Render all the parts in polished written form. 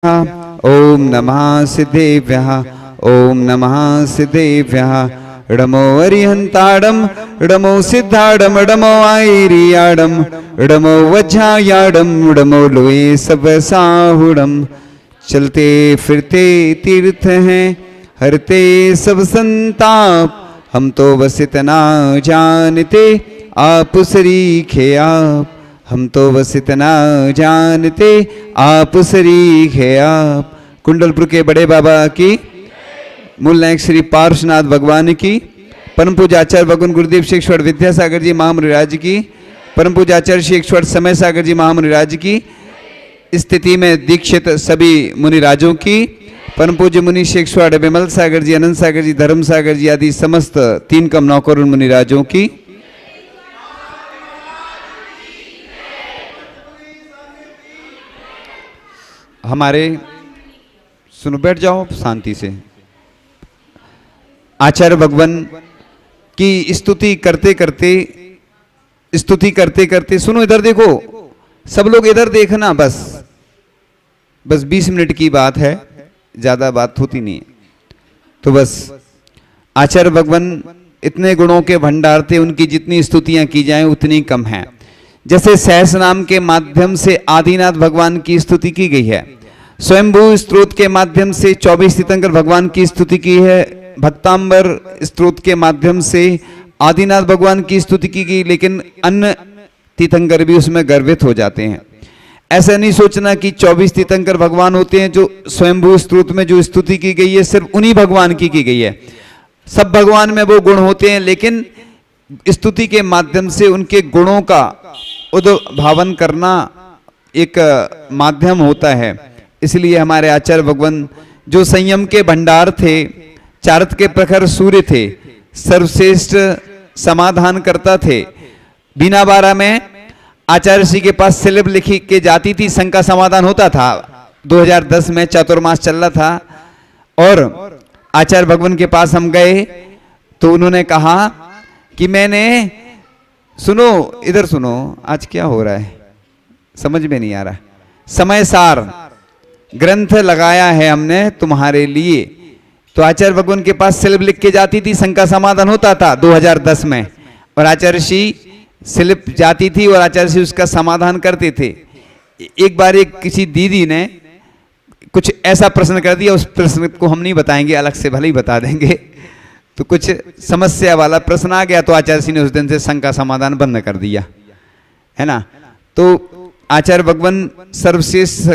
ओम नमः सिद्धेभ्यः ओम नमः सिद्धेभ्यः ड़मो अरिहंताड़म ड़मो सिद्धाड़म ड़मो आयरियाड़म ड़मो वज्रायाड़म ड़मो लोए सब साहुड़म। चलते फिरते तीर्थ हैं हरते सब संताप, हम तो बस इतना जानते आप सरीखे आप, हम तो बस इतना जानते आप सरीख है आप। कुंडलपुर के बड़े बाबा की, मूल नायक श्री पार्श्वनाथ भगवान की, परम पूज्य आचार्य भगवान गुरुदेव श्री ईश्वर विद्यासागर जी महामुनिराज की, परम पूज्य आचार्य श्री ईश्वर समय सागर जी महामुनिराज की, स्थिति में दीक्षित सभी मुनिराजों की, परम पूज्य मुनि श्री ईश्वर विमल सागर जी, अनंत सागर जी, धर्म सागर जी आदि समस्त 3 कम 9 करोड़ मुनिराजों की। हमारे सुनो, बैठ जाओ शांति से। आचार्य भगवान की स्तुति करते करते सुनो, इधर देखो, सब लोग इधर देखना, बस 20 मिनट की बात है, ज्यादा बात होती नहीं है। तो बस आचार्य भगवान इतने गुणों के भंडार थे, उनकी जितनी स्तुतियां की जाएं उतनी कम है। जैसे सहस नाम के माध्यम से आदिनाथ भगवान की स्तुति की गई है, स्वयंभू स्त्रोत के माध्यम से 24 तीर्थंकर भगवान की स्तुति की है, भक्तांबर स्त्रोत के माध्यम से आदिनाथ भगवान की स्तुति की गई, लेकिन अन्य तीर्थंकर भी उसमें गर्वित हो जाते हैं। ऐसा नहीं सोचना कि 24 तीर्थंकर भगवान होते हैं, जो स्वयंभू स्त्रोत में जो स्तुति की गई है सिर्फ उन्हीं भगवान की गई है। सब भगवान में वो गुण होते हैं, लेकिन स्तुति के माध्यम से उनके गुणों का उद्भावन करना एक माध्यम होता है। इसलिए हमारे आचार्य भगवान जो संयम के भंडार थे, चारत के प्रखर सूर्य थे, सर्वश्रेष्ठ समाधान करता थे। बीना बारा में आचार्य श्री के पास स्लिप लिखी के जाती थी, शंका समाधान होता था। 2010 में चातुर्मास चल रहा था और आचार्य भगवान के पास हम गए तो उन्होंने कहा कि मैंने, सुनो इधर सुनो, आज क्या हो रहा है समझ में नहीं आ रहा। समय सार ग्रंथ लगाया है हमने तुम्हारे लिए। तो आचार्य भगवान के पास स्लिप लिख के जाती थी, शंका समाधान होता था 2010 में, और आचार्य श्री स्लिप जाती थी और आचार्य श्री उसका समाधान करते थे। एक बार एक किसी दीदी ने कुछ ऐसा प्रश्न कर दिया, उस प्रश्न को हम नहीं बताएंगे, अलग से भले ही बता देंगे। तो कुछ समस्या वाला प्रश्न आ गया तो आचार्य श्री ने उस दिन से शंका समाधान बंद कर दिया, है ना। तो आचार्य भगवान सर्वश्रेष्ठ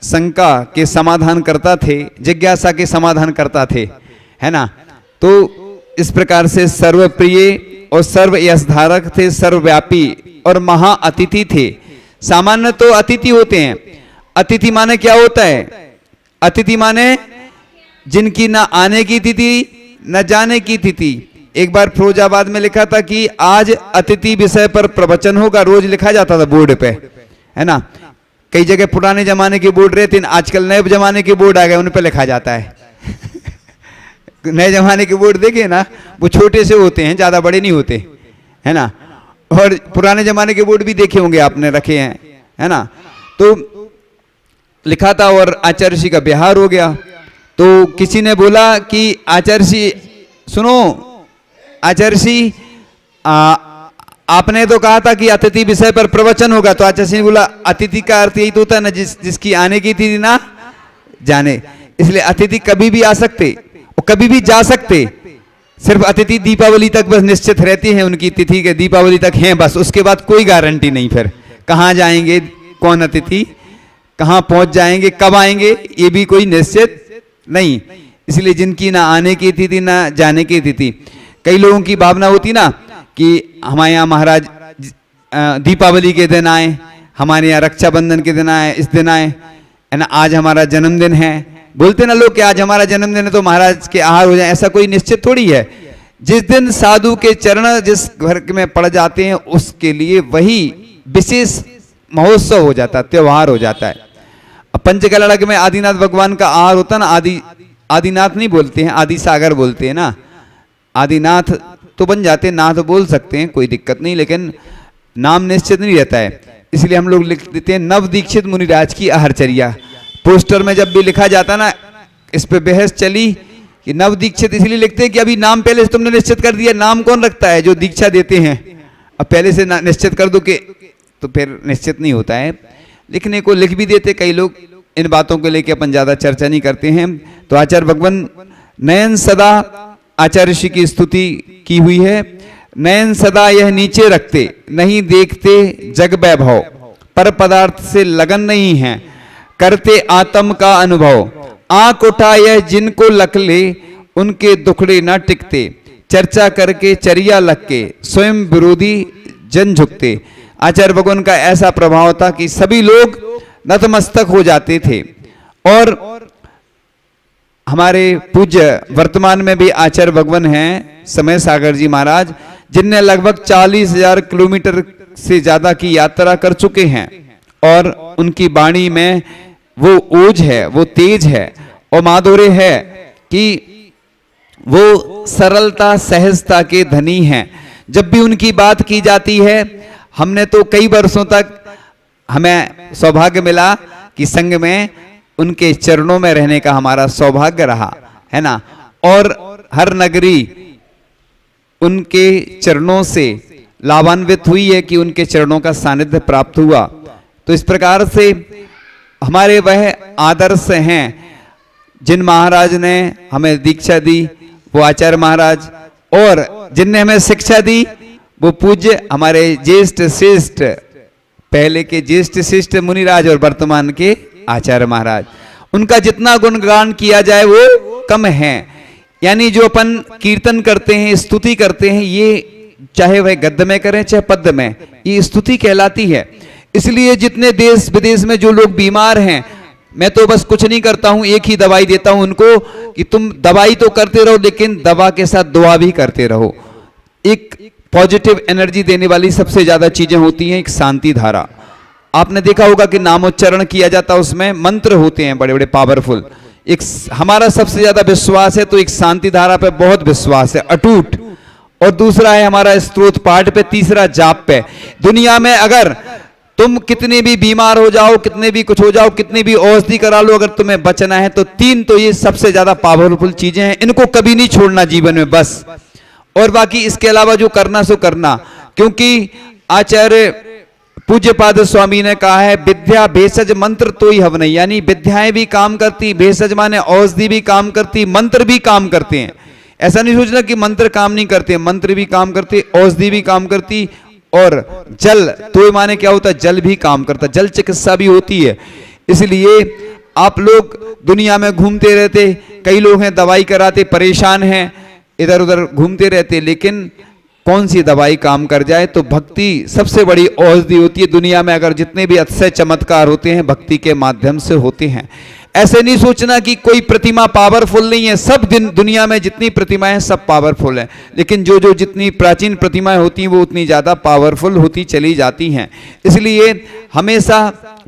शंका के समाधान करता थे, जिज्ञासा के समाधान करता थे, है ना। तो इस प्रकार से सर्वप्रिय और सर्व यशधारक थे, सर्वव्यापी और महा अतिथि थे। सामान्य तो अतिथि होते हैं, अतिथि माने क्या होता है? अतिथि माने जिनकी ना आने की तिथि न जाने की तिथि। एक बार फिरोजाबाद में लिखा था कि आज अतिथि विषय पर प्रवचन होगा, रोज लिखा जाता था बोर्ड पे, है ना। कई जगह पुराने जमाने के बोर्ड रहते, आजकल नए जमाने के बोर्ड आ गए, उन पे लिखा जाता है। नए जमाने के बोर्ड देखे ना, वो छोटे से होते हैं, ज्यादा बड़े नहीं होते, है ना। और पुराने जमाने के बोर्ड भी देखे होंगे आपने, रखे हैं, है ना। तो लिखा था और आचार्य श्री का बिहार हो गया। तो किसी ने बोला कि आचार्य श्री सुनो, आचार्य श्री आपने तो कहा था कि अतिथि विषय पर प्रवचन होगा। तो आचार्य श्री ने बोला अतिथि का अर्थ यही तो होता है ना, जिसकी आने की तिथि ना जाने। इसलिए अतिथि कभी भी आ सकते और कभी भी जा सकते, सिर्फ अतिथि दीपावली तक बस निश्चित रहती है, उनकी तिथि के दीपावली तक हैं बस, उसके बाद कोई गारंटी नहीं। फिर कहाँ जाएंगे, कौन अतिथि कहाँ पहुंच जाएंगे, कब आएंगे, ये भी कोई निश्चित नहीं। इसलिए जिनकी ना आने की तिथि ना जाने की तिथि। कई लोगों की भावना होती ना कि हमारे यहाँ महाराज दीपावली के दिन आए, हमारे यहाँ रक्षाबंधन के दिन आए, इस दिन आए, है ना, आज हमारा जन्मदिन है। बोलते ना लोग कि आज हमारा जन्मदिन है तो महाराज के आहार हो जाए, ऐसा कोई निश्चित थोड़ी है। जिस दिन साधु के चरण जिस घर में पड़ जाते हैं उसके लिए वही विशेष महोत्सव हो जाता है, त्योहार हो जाता है। पंचकलड़क में आदिनाथ भगवान का आहार होता है ना, आदिनाथ नहीं बोलते हैं, आदि सागर बोलते हैं ना। आदिनाथ तो बन जाते, नाथ बोल सकते हैं, कोई दिक्कत नहीं, लेकिन नाम निश्चित नहीं रहता है। इसलिए हम लोग लिख देते हैं नव दीक्षित मुनिराज की आहारचर्या। पोस्टर में जब भी लिखा जाता ना, इस पे बहस चली कि नव दीक्षित इसलिए लिखते हैं कि अभी नाम पहले से तुमने निश्चित कर दिया। नाम कौन रखता है? जो दीक्षा देते हैं। अब पहले से निश्चित कर दो कि तो फिर निश्चित नहीं होता है। लिखने को लिख भी देते कई लोग। इन बातों को लेकर अपन ज्यादा चर्चा नहीं करते हैं। तो आचार्य भगवान नयन सदा आचार्य ऋषि की स्तुति की हुई है। नयन सदा यह नीचे रखते, नहीं देखते जग वैभव, पर पदार्थ से लगन नहीं है, करते आत्म का अनुभव। आंख उठा यह जिनको लख ले, उनके दुखड़े न टिकते, चर्चा करके चरिया लग के, स्वयं विरोधी जन झुकते। आचार्य भगवान का ऐसा प्रभाव था कि सभी लोग नतमस्तक हो जाते थे। और हमारे पूज्य वर्तमान में भी आचार्य भगवान हैं समय सागर जी महाराज, जिनने लगभग 40,000 किलोमीटर से ज्यादा की यात्रा कर चुके हैं। और उनकी वाणी में वो ओज है, वो तेज है और माधुर्य है कि वो सरलता सहजता के धनी हैं। जब भी उनकी बात की जाती है, हमने तो कई वर्षों तक हमें सौभाग्य मिला कि संघ में उनके चरणों में रहने का हमारा सौभाग्य रहा है ना। और हर नगरी उनके चरणों से लाभान्वित हुई है कि उनके चरणों का सानिध्य प्राप्त हुआ। तो इस प्रकार से हमारे वह आदर्श हैं जिन महाराज ने हमें दीक्षा दी, वो आचार्य महाराज, और जिनने हमें शिक्षा दी वो पूज्य हमारे ज्येष्ठ श्रेष्ठ, पहले के ज्येष्ठ श्रेष्ठ मुनिराज और वर्तमान के आचार्य महाराज। उनका जितना गुणगान किया जाए वो कम है। यानी जो अपन कीर्तन करते हैं, स्तुति करते हैं, ये चाहे वह गद्य में करें चाहे पद्य में, ये स्तुति कहलाती है। इसलिए जितने देश विदेश में जो लोग बीमार हैं, मैं तो बस कुछ नहीं करता हूं, एक ही दवाई देता हूं उनको कि तुम दवाई तो करते रहो लेकिन दवा के साथ दुआ भी करते रहो। एक पॉजिटिव एनर्जी देने वाली सबसे ज्यादा चीजें होती हैं एक शांति धारा। आपने देखा होगा कि नामोच्चारण किया जाता है, उसमें मंत्र होते हैं बड़े बड़े पावरफुल। एक हमारा सबसे ज्यादा विश्वास है तो एक शांति धारा पे बहुत विश्वास है, अटूट। और दूसरा है हमारा स्तोत्र पाठ पे, तीसरा जाप पे। दुनिया में अगर तुम कितने भी बीमार हो जाओ, कितने भी कुछ हो जाओ, कितनी भी औषधि करा लो, अगर तुम्हें बचना है तो तीन तो ये सबसे ज्यादा पावरफुल चीजें हैं, इनको कभी नहीं छोड़ना जीवन में बस। और बाकी इसके अलावा जो करना सो करना, क्योंकि आचार्य पूज्यपाद स्वामी ने कहा है विद्या भेषज मंत्र तो ही हवन। यानी विद्याएं भी काम करती, भेषज माने औषधि भी काम करती, मंत्र भी काम करते हैं। ऐसा नहीं सोचना कि मंत्र काम नहीं करते, मंत्र भी काम करते, औषधि भी काम करती, और जल तो माने क्या होता है, जल भी काम करता, जल चिकित्सा भी होती है। इसलिए आप लोग दुनिया में घूमते रहते, कई लोग हैं दवाई कराते, परेशान हैं, इधर उधर घूमते रहते, लेकिन कौन सी दवाई काम कर जाए? तो भक्ति सबसे बड़ी औषधि होती है दुनिया में। अगर जितने भी अतिशय चमत्कार होते हैं भक्ति के माध्यम से होते हैं। ऐसे नहीं सोचना कि कोई प्रतिमा पावरफुल नहीं है, सब दिन दुनिया में जितनी प्रतिमाएं हैं सब पावरफुल हैं, लेकिन जो जो जितनी प्राचीन प्रतिमाएं होती हैं वो उतनी ज्यादा पावरफुल होती चली जाती हैं। इसलिए हमेशा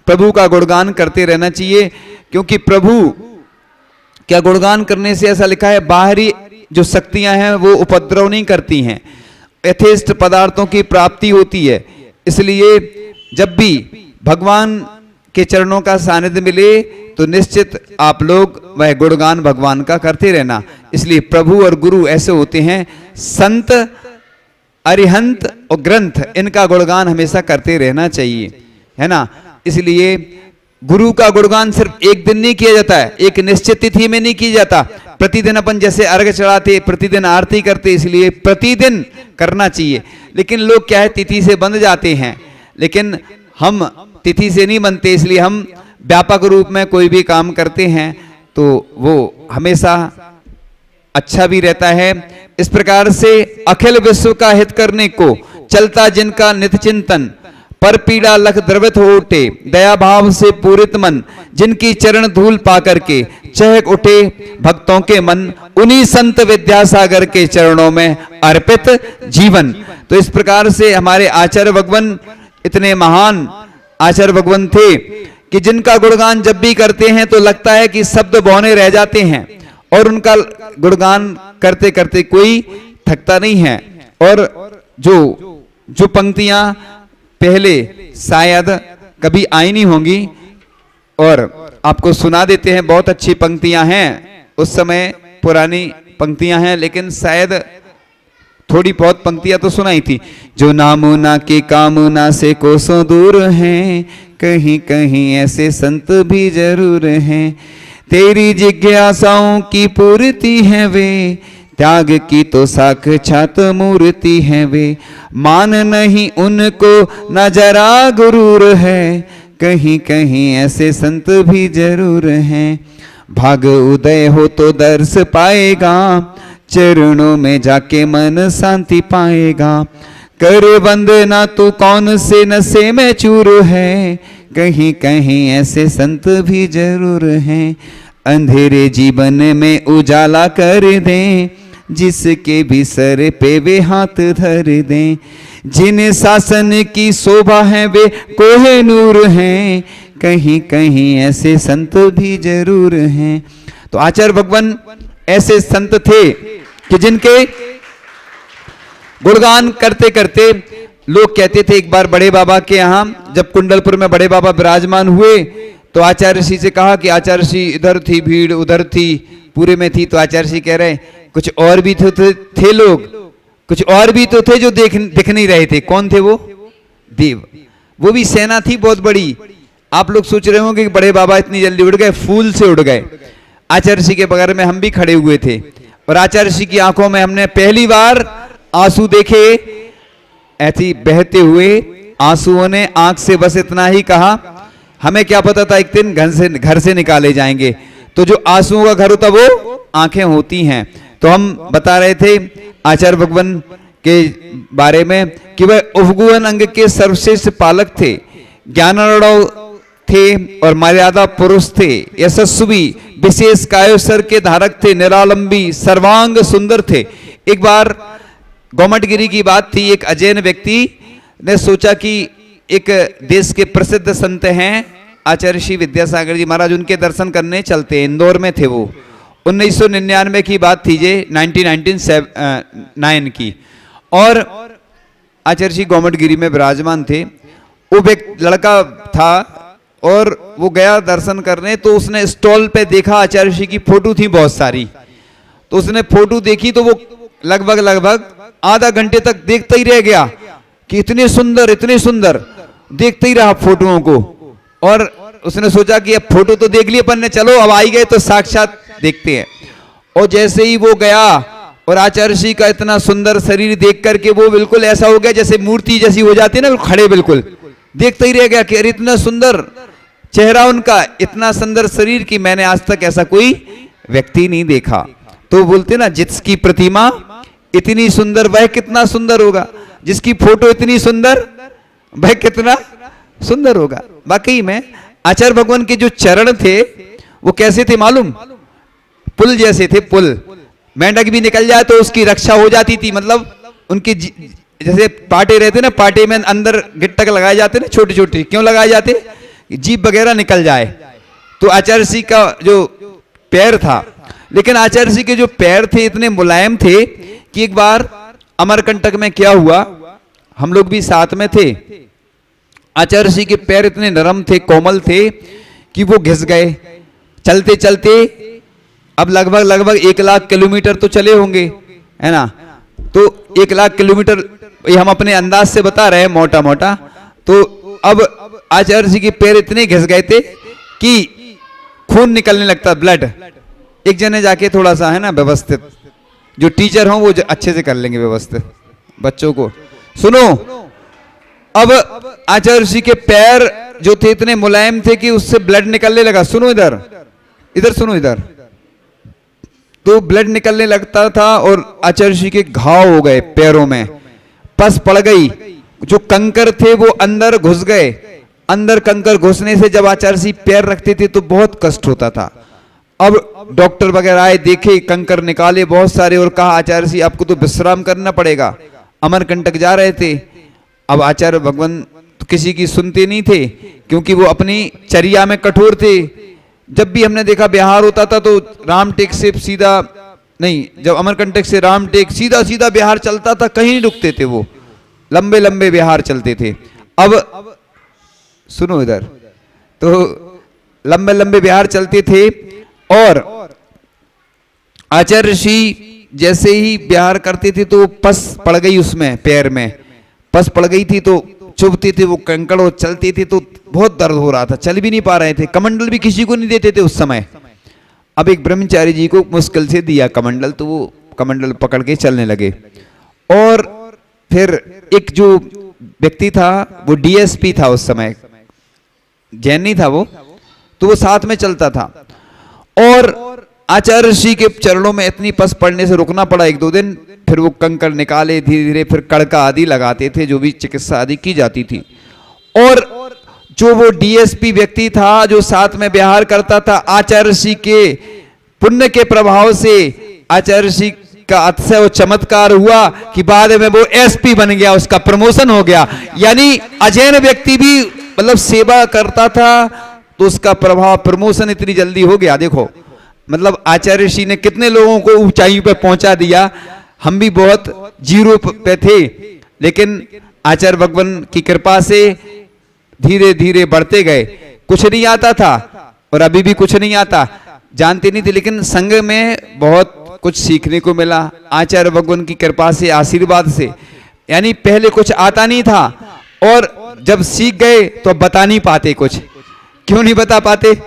प्रभु का गुणगान करते रहना चाहिए, क्योंकि प्रभु क्या गुणगान करने से ऐसा लिखा है बाहरी जो शक्तियां हैं वो उपद्रव नहीं करती हैं, यथेष्ट पदार्थों की प्राप्ति होती है। इसलिए जब भी भगवान के चरणों का सानिध्य मिले तो निश्चित आप लोग वह गुणगान भगवान का करते रहना। इसलिए प्रभु और गुरु ऐसे होते हैं, संत, अरिहंत और ग्रंथ, इनका गुणगान हमेशा करते रहना चाहिए, है ना। इसलिए गुरु का गुणगान सिर्फ एक दिन नहीं किया जाता है, एक निश्चित तिथि में नहीं किया जाता। प्रतिदिन अपन जैसे अर्घ चढ़ाते, प्रतिदिन आरती करते, इसलिए प्रतिदिन करना चाहिए। लेकिन लोग क्या है, तिथि से बंध जाते हैं, लेकिन हम तिथि से नहीं बनते। इसलिए हम व्यापक रूप में कोई भी काम करते हैं तो वो हमेशा अच्छा भी रहता है। इस प्रकार से अखिल विश्व का हित करने को चलता जिनका नित चिंतन, पर पीड़ा लख द्रवित हो उठे, दया भाव से पूरित मन, जिनकी चरण धूल पाकर के चहक उठे भक्तों के मन, उन्हीं संत विद्यासागर के चरणों में अर्पित जीवन। तो इस प्रकार से हमारे आचार्य भगवान इतने महान आचार्य भगवान थे कि जिनका गुणगान जब भी करते हैं तो लगता है कि शब्द बौने रह जाते हैं, और उनका गुणगान करते करते कोई थकता नहीं है। और जो पंक्तियां पहले शायद कभी आई नहीं होंगी, और आपको सुना देते हैं। बहुत अच्छी पंक्तियां हैं, उस समय पुरानी पंक्तियां हैं, लेकिन शायद थोड़ी बहुत पंक्तियां तो सुनाई थी। जो नामुना के कामना से कोसों दूर हैं, कहीं कहीं ऐसे संत भी जरूर हैं। तेरी जिज्ञासाओं की पूर्ति है वे, त्याग की तो साक्षात मूर्ति है वे। मान नहीं उनको न जरा गुरूर है, कहीं कहीं ऐसे संत भी जरूर हैं। भाग उदय हो तो दर्श पाएगा, चरणों में जाके मन शांति पाएगा। कर वंदना तू कौन से नशे में चूर है, कहीं कहीं ऐसे संत भी जरूर हैं। अंधेरे जीवन में उजाला कर दें, जिसके भी सर पे वे हाथ धर दें। जिन शासन की शोभा है वे कोहे नूर हैं, कहीं कहीं ऐसे संत भी जरूर हैं। तो आचार्य भगवान ऐसे संत थे कि जिनके गुणगान करते करते लोग कहते थे। एक बार बड़े बाबा के यहाँ जब कुंडलपुर में बड़े बाबा विराजमान हुए तो आचार्य ऋषि से कहा कि आचार्य ऋषि इधर थी भीड़, उधर थी, पूरे में थी। तो आचार्य ऋषि कह रहे कुछ और भी थे लोग, कुछ और भी तो थे जो दिख नहीं रहे थे। कौन थे वो? देव। वो भी सेना थी बहुत बड़ी। आप लोग सोच रहे होंगे कि बड़े बाबा इतनी जल्दी उड़ गए, फूल से उड़ गए। आचार्य ऋषि के बगल में हम भी खड़े हुए थे और आचार्य ऋषि की आंखों में हमने पहली बार आंसू देखे। ऐसी बहते हुए आंसुओं ने आंख से बस इतना ही कहा, हमें क्या पता था एक दिन घर से निकाले जाएंगे। तो जो आंसुओं का घर होता वो आंखें होती हैं। तो हम बता रहे थे आचार्य भगवान के बारे में कि वह उपगुहन अंग के सर्वश्रेष्ठ पालक थे, ज्ञानार्णव थे और मर्यादा पुरुष थे, यशस्वी विशेष कायोसर के धारक थे, निरालंबी सर्वांग सुंदर थे। एक बार गोमटगिरी की बात थी। एक अजैन व्यक्ति ने सोचा कि एक देश के प्रसिद्ध संत हैं आचार्य श्री विद्यासागर जी महाराज, उनके दर्शन करने चलते हैं। इंदौर में थे वो। 1999 की बात थी ये, 1999 की। और आचार्य श्री गोमटगिरी में विराजमान थे। वो एक लड़का था और वो गया दर्शन करने। तो उसने स्टॉल पे देखा आचार्य श्री की फोटो थी बहुत सारी। तो उसने फोटो देखी तो वो लगभग आधा घंटे तक देखता ही रह गया कि इतने सुंदर देखते ही रहा फोटोओं को। और उसने सोचा कि अब फोटो तो देख लिए अपन ने, चलो अब आई गए तो साक्षात देखते हैं। और जैसे ही वो गया और आचार्य श्री का इतना सुंदर शरीर देख करके वो बिल्कुल ऐसा हो गया जैसे मूर्ति जैसी हो जाती है ना, खड़े बिल्कुल देखते ही रह गया कि अरे इतना सुंदर चेहरा उनका, इतना सुंदर शरीर की मैंने आज तक ऐसा कोई व्यक्ति नहीं देखा। तो बोलते ना जिसकी प्रतिमा इतनी सुंदर वह कितना सुंदर होगा, जिसकी फोटो इतनी सुंदर वह कितना सुंदर होगा। वाकई में आचार्य भगवान के जो चरण थे वो कैसे थे मालूम? पुल जैसे थे। पुल, मेंढक भी निकल जाए तो उसकी रक्षा हो जाती थी। मतलब उनकी जैसे पाटे रहते ना, पाटे में अंदर गिट्टक लगाए जाते ना, छोटे छोटे। क्यों लगाए जाते? जीभ वगैरह निकल जाए। तो आचार्य श्री का जो पैर था, लेकिन आचार्य श्री के जो पैर थे इतने मुलायम थे कि एक बार अमरकंटक में क्या हुआ, हम लोग भी साथ में थे। आचार्य श्री के पैर इतने नरम थे, कोमल थे कि वो घिस गए। चलते चलते अब लगभग 1 लाख किलोमीटर तो चले होंगे, है ना। तो 1 लाख किलोमीटर ये हम अपने अंदाज से बता रहे हैं मोटा मोटा। तो अब आचार्य जी के पैर इतने घिस गए थे कि खून निकलने लगता, ब्लड। एक जने जाके थोड़ा सा है ना व्यवस्थित, जो टीचर हो वो अच्छे से कर लेंगे व्यवस्थित बच्चों को। सुनो, अब आचार्य जी के पैर जो थे इतने मुलायम थे कि उससे ब्लड निकलने लगा। सुनो इधर, इधर सुनो इधर। तो ब्लड निकलने लगता था और आचार्य जी के घाव हो गए पैरों में, पस पड़ गई। जो कंकर थे वो अंदर घुस गए। अंदर कंकर घुसने से जब आचार्य जी पैर रखते थे तो बहुत कष्ट होता था। अब डॉक्टर वगैरह आए, देखे, कंकर निकाले बहुत सारे और कहा आचार्य जी आपको तो विश्राम करना पड़ेगा। अमरकंटक जा रहे थे। अब आचार्य भगवान तो किसी की सुनते नहीं थे क्योंकि वो अपनी चर्या में कठोर थे। जब भी हमने देखा बिहार होता था तो रामटेक से सीधा नहीं, जब अमरकंटक से रामटेक सीधा सीधा बिहार चलता था, कहीं नहीं रुकते थे वो, लंबे लंबे बिहार चलते थे। अब सुनो इधर, तो लंबे लंबे विहार चलते थे। और आचार्य ऋषि जैसे ही विहार करते थे तो पस पड़ गई उसमें, पैर में पस पड़ गई थी तो चुभते थे वो कंकड़, और चलते थे तो बहुत दर्द हो रहा था, चल भी नहीं पा रहे थे। कमंडल भी किसी को नहीं देते थे उस समय। अब एक ब्रह्मचारी जी को मुश्किल से दिया कमंडल, तो वो कमंडल पकड़ के चलने लगे। और फिर एक जो व्यक्ति था वो डीएसपी था उस समय, जैन नहीं था वो, तो वो साथ में चलता था। और आचार्य ऋषि के चरणों में इतनी पस पड़ने से रुकना पड़ा 1-2 दिन। फिर वो कंकड़ निकाले धीरे धीरे, फिर कड़का आदि लगाते थे, जो भी चिकित्सा आदि की जाती थी। और जो वो डीएसपी व्यक्ति था जो साथ में विहार करता था, आचार्य ऋषि के पुण्य के प्रभाव से आचार्य ऋषि का अतिशय वो चमत्कार हुआ कि बाद में वो एसपी बन गया, उसका प्रमोशन हो गया। यानी अजैन व्यक्ति भी मतलब सेवा करता था तो उसका प्रभाव, प्रमोशन इतनी जल्दी हो गया। देखो मतलब आचार्य ऋषि ने कितने लोगों को ऊंचाई पे पहुंचा दिया। हम भी बहुत जीरो पे थे, लेकिन आचार्य भगवान की कृपा से धीरे धीरे बढ़ते गए। कुछ नहीं आता था और अभी भी कुछ नहीं आता, जानते नहीं थे, लेकिन संग में बहुत कुछ सीखने को मिला आचार्य भगवान की कृपा से, आशीर्वाद से। यानी पहले कुछ आता नहीं था और जब सीख गए तो बता नहीं पाते कुछ। क्यों नहीं बता पाते?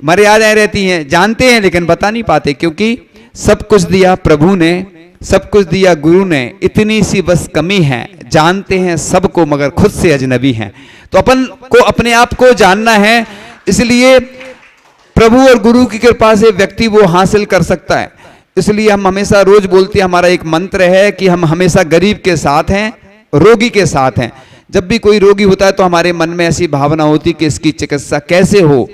मर्यादाएं रहती हैं, जानते हैं लेकिन बता नहीं पाते, क्योंकि सब कुछ दिया प्रभु ने, सब कुछ दिया गुरु ने, इतनी सी बस कमी है, जानते हैं सबको मगर खुद से अजनबी हैं। तो अपन को अपने आप को जानना है, इसलिए प्रभु और गुरु की कृपा से व्यक्ति वो हासिल कर सकता है। इसलिए हम हमेशा रोज बोलते हैं, हमारा एक मंत्र है कि हम हमेशा गरीब के साथ हैं, रोगी के साथ हैं। जब भी कोई रोगी होता है तो हमारे मन में ऐसी भावना होती कि इसकी चिकित्सा कैसे हो।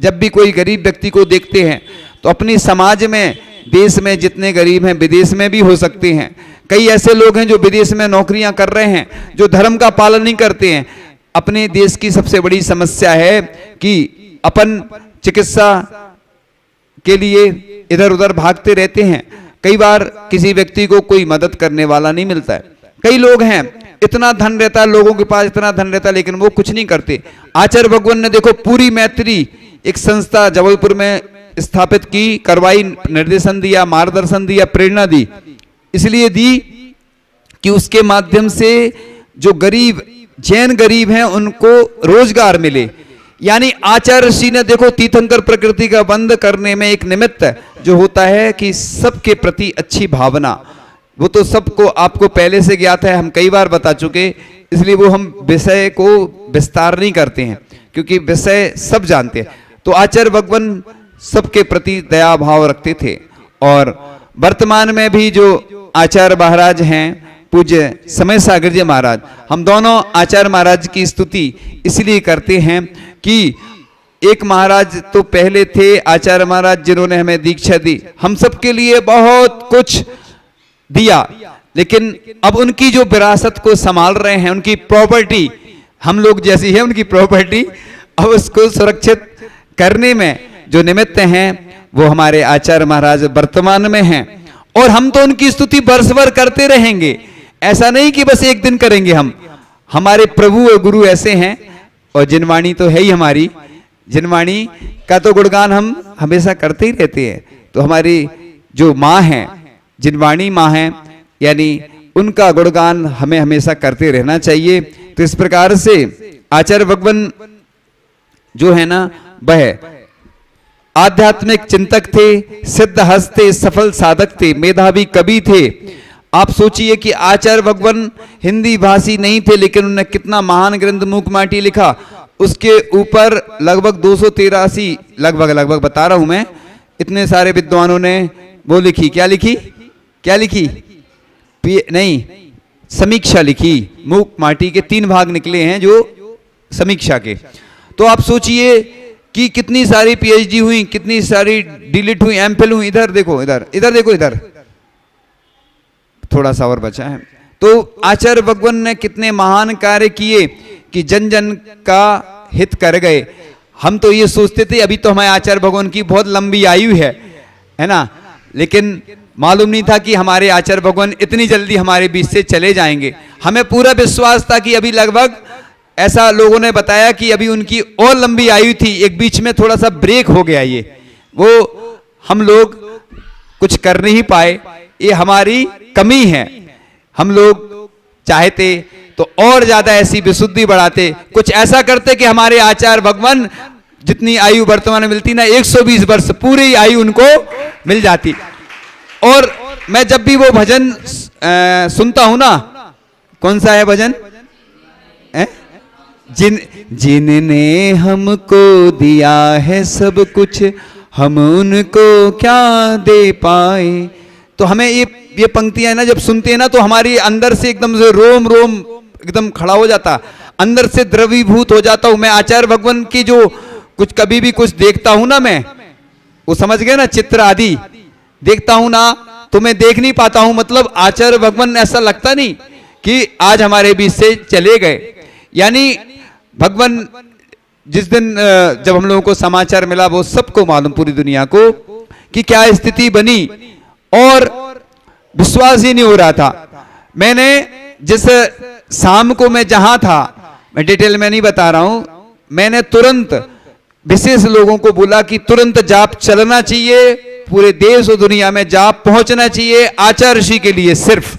जब भी कोई गरीब व्यक्ति को देखते हैं तो अपनी समाज में, देश में जितने गरीब हैं विदेश में भी हो सकते हैं। कई ऐसे लोग हैं जो विदेश में नौकरियां कर रहे हैं, जो धर्म का पालन नहीं करते हैं। अपने देश की सबसे बड़ी समस्या है कि अपन चिकित्सा के लिए इधर उधर भागते रहते हैं। कई बार किसी व्यक्ति को कोई मदद करने वाला नहीं मिलता है। कई लोग हैं, इतना धन रहता है लोगों के पास, इतना धन रहता है, लेकिन वो कुछ नहीं करते। आचार्य भगवान ने देखो पूरी मैत्री एक संस्था जबलपुर में स्थापित की, करवाई, निर्देशन दिया, मार्गदर्शन दिया, प्रेरणा दी। इसलिए दी कि उसके माध्यम से जो गरीब, जैन गरीब हैं, उनको रोजगार मिले। यानी आचार्य ऋषि ने देखो तीर्थंकर प्रकृति का बंद करने में एक निमित्त जो होता है कि सबके प्रति अच्छी भावना, वो तो सबको आपको पहले से ज्ञात है, हम कई बार बता चुके, इसलिए वो हम विषय को विस्तार नहीं करते हैं क्योंकि विषय सब जानते हैं। तो आचार्य भगवान सबके प्रति दया भाव रखते थे। और वर्तमान में भी जो आचार्य महाराज हैं, पूज्य समय सागर जी महाराज, हम दोनों आचार्य महाराज की स्तुति इसलिए करते हैं कि एक महाराज तो पहले थे आचार्य महाराज जिन्होंने हमें दीक्षा दी, हम सबके लिए बहुत कुछ दिया, लेकिन अब उनकी जो विरासत को संभाल रहे हैं, उनकी प्रॉपर्टी हम लोग जैसी है उनकी प्रॉपर्टी, अब उसको सुरक्षित करने में जो निमित्त हैं वो हमारे आचार्य महाराज वर्तमान में हैं। और हम तो उनकी स्तुति वर्ष भर करते रहेंगे, ऐसा नहीं कि बस एक दिन करेंगे। हम, हमारे प्रभु और गुरु ऐसे हैं, और जिनवाणी तो है ही हमारी, जिनवाणी का तो गुणगान हम हमेशा करते ही रहते हैं। तो हमारी जो माँ हैं, जिनवाणी माँ हैं, यानी उनका गुणगान हमें हमेशा करते रहना चाहिए। तो इस प्रकार से आचार्य भगवान जो है ना, वह आध्यात्मिक चिंतक थे, सिद्ध हस्त थे, सफल साधक थे, मेधावी कवि थे। आप सोचिए कि आचार्य भगवान हिंदी भाषी नहीं थे, लेकिन उन्होंने कितना महान ग्रंथ मूकमाटी लिखा। उसके ऊपर लगभग 283 लगभग बता रहा हूं मैं, इतने सारे विद्वानों ने वो लिखी, क्या लिखी, क्या लिखी, नहीं, समीक्षा लिखी। मूकमाटी के 3 भाग निकले हैं जो समीक्षा के। तो आप सोचिए कि कितनी सारी पीएचडी हुई, कितनी सारी डीलिट हुई, एमफिल हुई। इधर देखो, इधर देखो, इधर थोड़ा सा और बचा है। तो आचार्य भगवान ने कितने महान कार्य किए कि जन जन का हित कर गए। हम तो ये सोचते थे अभी तो हमारे आचार्य भगवान की बहुत लंबी आयु है ना, लेकिन मालूम नहीं था कि हमारे आचार्य भगवान इतनी जल्दी हमारे बीच से चले जाएंगे। हमें पूरा विश्वास था कि अभी लगभग ऐसा लोगों ने बताया कि अभी उनकी और लंबी आयु थी, एक बीच में थोड़ा सा ब्रेक हो गया, ये वो हम लोग कुछ कर नहीं पाए, ये हमारी कमी है। हम लोग चाहते तो और ज्यादा ऐसी विशुद्धि बढ़ाते, कुछ ऐसा करते कि हमारे आचार्य भगवान जितनी आयु वर्तमान में मिलती ना 120 वर्ष पूरी आयु उनको मिल जाती। और मैं जब भी वो भजन सुनता हूं ना, कौन सा है भजन, जिनने हमको दिया है सब कुछ हम उनको क्या दे पाए, तो हमें ये पंक्तियां ना जब सुनते हैं ना तो हमारी अंदर से एकदम से रोम रोम एकदम खड़ा हो जाता, अंदर से द्रवीभूत हो जाता हूं मैं। आचार्य भगवान की जो कुछ कभी भी कुछ देखता हूं ना मैं, वो समझ गए ना, चित्र आदि देखता हूं ना तो मैं देख नहीं पाता हूं, मतलब आचार्य भगवान ऐसा लगता नहीं कि आज हमारे बीच से चले गए। यानी भगवान जिस दिन जब हम लोगों को समाचार मिला, वो सबको मालूम पूरी दुनिया को कि क्या स्थिति बनी, और विश्वास ही नहीं हो रहा था। मैंने जिस शाम को मैं जहां था, मैं डिटेल में नहीं बता रहा हूं, मैंने तुरंत विशेष लोगों को बोला कि तुरंत जाप चलना चाहिए, पूरे देश और दुनिया में जाप पहुंचना चाहिए आचार्य ऋषि के लिए सिर्फ।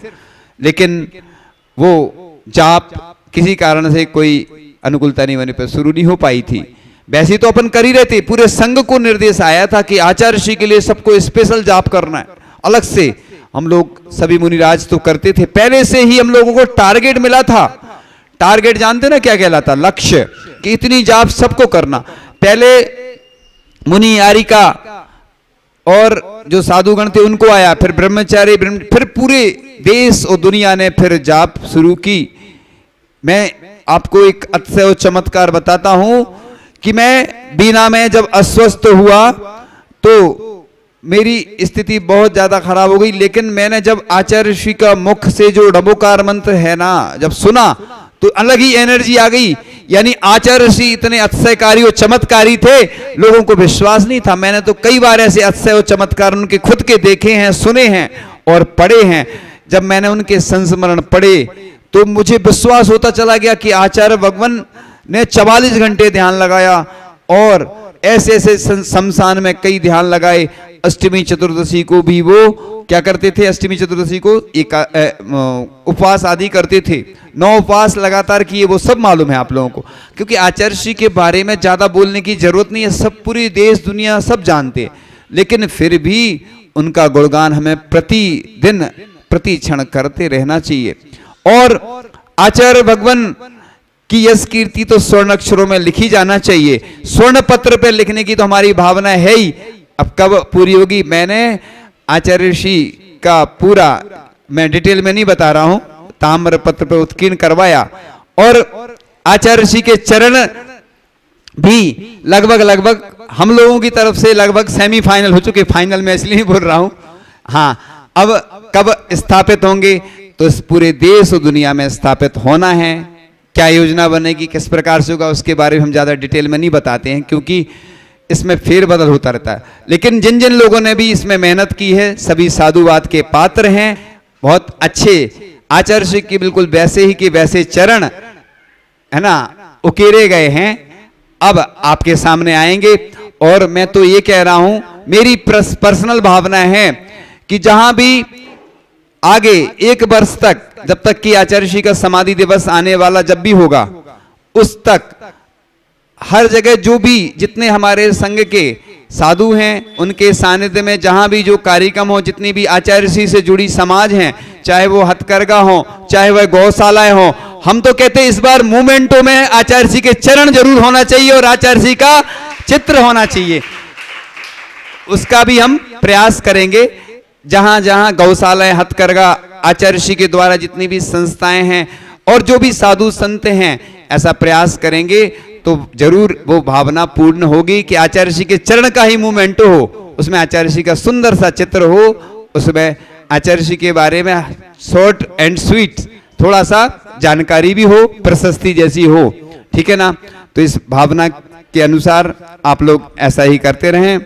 लेकिन वो जाप किसी कारण से कोई अनुकूलता नहीं होने पर शुरू नहीं हो पाई थी। वैसे तो अपन कर ही रहते, पूरे संघ को निर्देश आया था कि आचार्य ऋषि के लिए सबको स्पेशल जाप करना है अलग से। हम लोग सभी मुनिराज तो करते थे, पहले से ही हम लोगों को टारगेट मिला था। टारगेट जानते ना क्या कहलाता, लक्ष्य, कि इतनी जाप सबको करना। पहले मुनि यारिका और जो साधुगण थे उनको आया, फिर ब्रह्मचारी, फिर पूरे देश और दुनिया ने फिर जाप शुरू की। मैं आपको एक अतिशय चमत्कार बताता हूं कि मैं बीना में जब अस्वस्थ हुआ तो मेरी स्थिति बहुत ज्यादा खराब हो गई, लेकिन मैंने जब आचार्य ऋषि का मुख से जो डबोकार मंत्र है ना जब सुना तो अलग ही एनर्जी आ गई। यानी आचार्य ऋषि इतने अतिशयकारी और चमत्कारी थे, लोगों को विश्वास नहीं था। मैंने तो कई बार ऐसे अतिशय और चमत्कार उनके खुद के देखे हैं, सुने हैं और पढ़े हैं। जब मैंने उनके संस्मरण पढ़े तो मुझे विश्वास होता चला गया कि आचार्य भगवान ने 44 घंटे ध्यान लगाया, और ऐसे ऐसे शमशान में कई ध्यान लगाए। अष्टमी चतुर्दशी को भी वो क्या करते थे, अष्टमी चतुर्दशी को एक उपवास आदि करते थे, 9 उपवास लगातार किए, वो सब मालूम है आप लोगों को। क्योंकि आचार्य ऋषि के बारे में ज्यादा बोलने की जरूरत नहीं है, सब पूरी देश दुनिया सब जानते हैं। लेकिन फिर भी उनका गुणगान हमें प्रतिदिन प्रति क्षण करते रहना चाहिए। और आचार्य भगवान की यश कीर्ति तो स्वर्ण अक्षरों में लिखी जाना चाहिए, स्वर्ण पत्र पे लिखने की तो हमारी भावना है ही। अब कब पूरी होगी, मैंने आचार्य ऋषि का पूरा, मैं डिटेल में नहीं बता रहा हूं, ताम्र पत्र पे उत्कीर्ण करवाया, और आचार्य ऋषि के चरण भी लगभग हम लोगों की तरफ से लगभग सेमीफाइनल हो चुके, फाइनल में इसलिए नहीं बोल रहा हूं। हाँ, अब कब स्थापित होंगे, तो इस पूरे देश और दुनिया में स्थापित होना है। क्या योजना बनेगी, किस प्रकार से होगा, उसके बारे में हम ज्यादा डिटेल में नहीं बताते हैं, क्योंकि इसमें फेरबदल होता रहता है। लेकिन जिन जिन लोगों ने भी इसमें मेहनत की है, सभी साधुवाद के पात्र हैं, बहुत अच्छे। आचार्य ऋषि की बिल्कुल वैसे ही कि वैसे चरण है ना उकेरे गए हैं, अब आपके सामने आएंगे। और मैं तो ये कह रहा हूं, मेरी पर्सनल भावना है कि जहां भी आगे 1 वर्ष तक, जब तक कि आचार्य ऋषि का समाधि दिवस आने वाला जब भी होगा, उस तक हर जगह जो भी जितने हमारे संघ के साधु हैं, उनके सानिध्य में जहां भी जो कार्यक्रम हो, जितनी भी आचार्य ऋषि से जुड़ी समाज हैं, चाहे वो हथकरघा हो, चाहे वह गौशालाएं हो, हम तो कहते हैं इस बार मूवमेंटों में आचार्य ऋषि के चरण जरूर होना चाहिए और आचार्य ऋषि का चित्र होना चाहिए। उसका भी हम प्रयास करेंगे। जहां जहां गौशालाएं, हथकरघा, आचार्य ऋषि के द्वारा जितनी भी संस्थाएं हैं और जो भी साधु संत हैं, ऐसा प्रयास करेंगे तो जरूर वो भावना पूर्ण होगी कि आचार्य ऋषि के चरण का ही मूवमेंट हो, उसमें आचार्य ऋषि का सुंदर सा चित्र हो, उसमें आचार्य ऋषि के बारे में शॉर्ट एंड स्वीट थोड़ा सा जानकारी भी हो, प्रशस्ति जैसी हो। ठीक है ना? तो इस भावना के अनुसार आप लोग ऐसा ही करते रहें।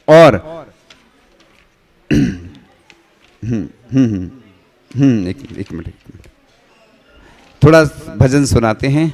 और एक मिनट। थोड़ा भजन सुनाते हैं।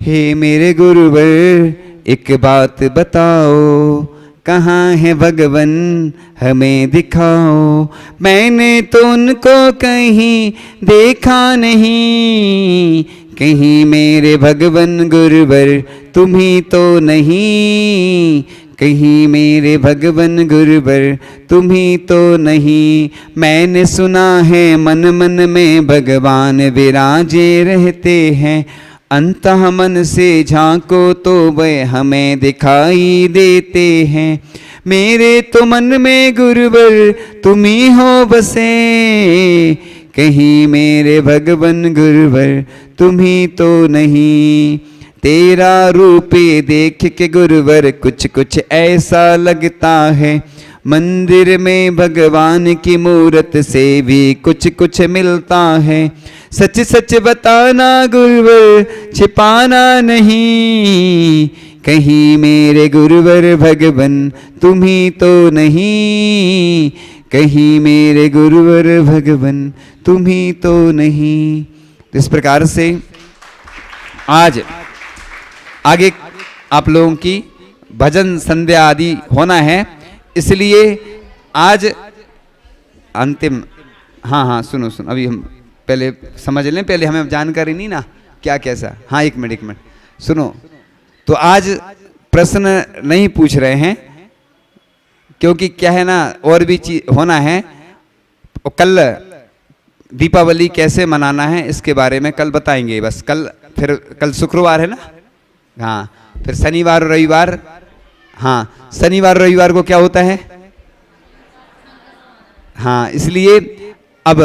हे मेरे गुरुवर एक बात बताओ, कहाँ है भगवन हमें दिखाओ। मैंने तो उनको कहीं देखा नहीं, कहीं मेरे भगवन गुरुवर तुम ही तो नहीं, कहीं मेरे भगवन गुरुवर तुम ही तो नहीं। मैंने सुना है मन मन में भगवान विराजे रहते हैं, अंतः मन से झांको तो वह हमें दिखाई देते हैं। मेरे तो मन में गुरुवर तुम ही हो बसे, कहीं मेरे भगवन गुरुवर तुम ही तो नहीं। तेरा रूप देख के गुरुवर कुछ कुछ ऐसा लगता है, मंदिर में भगवान की मूरत से भी कुछ कुछ मिलता है। सच सच बताना गुरुवर छिपाना नहीं, कहीं मेरे गुरुवर भगवन तुम ही तो नहीं, कहीं मेरे गुरुवर भगवन तुम ही तो नहीं। इस प्रकार से आज आगे आप लोगों की भजन संध्या आदि होना है, इसलिए आज अंतिम। हाँ सुनो अभी हम पहले समझ लें, पहले हमें जानकारी नहीं ना क्या कैसा। हाँ एक मिनट सुनो। तो आज प्रश्न नहीं पूछ रहे हैं, क्योंकि क्या है ना और भी चीज होना है। कल दीपावली कैसे मनाना है इसके बारे में कल बताएंगे बस। फिर कल शुक्रवार है ना, हाँ फिर शनिवार और रविवार। हाँ शनिवार रविवार को क्या होता है, हाँ इसलिए अब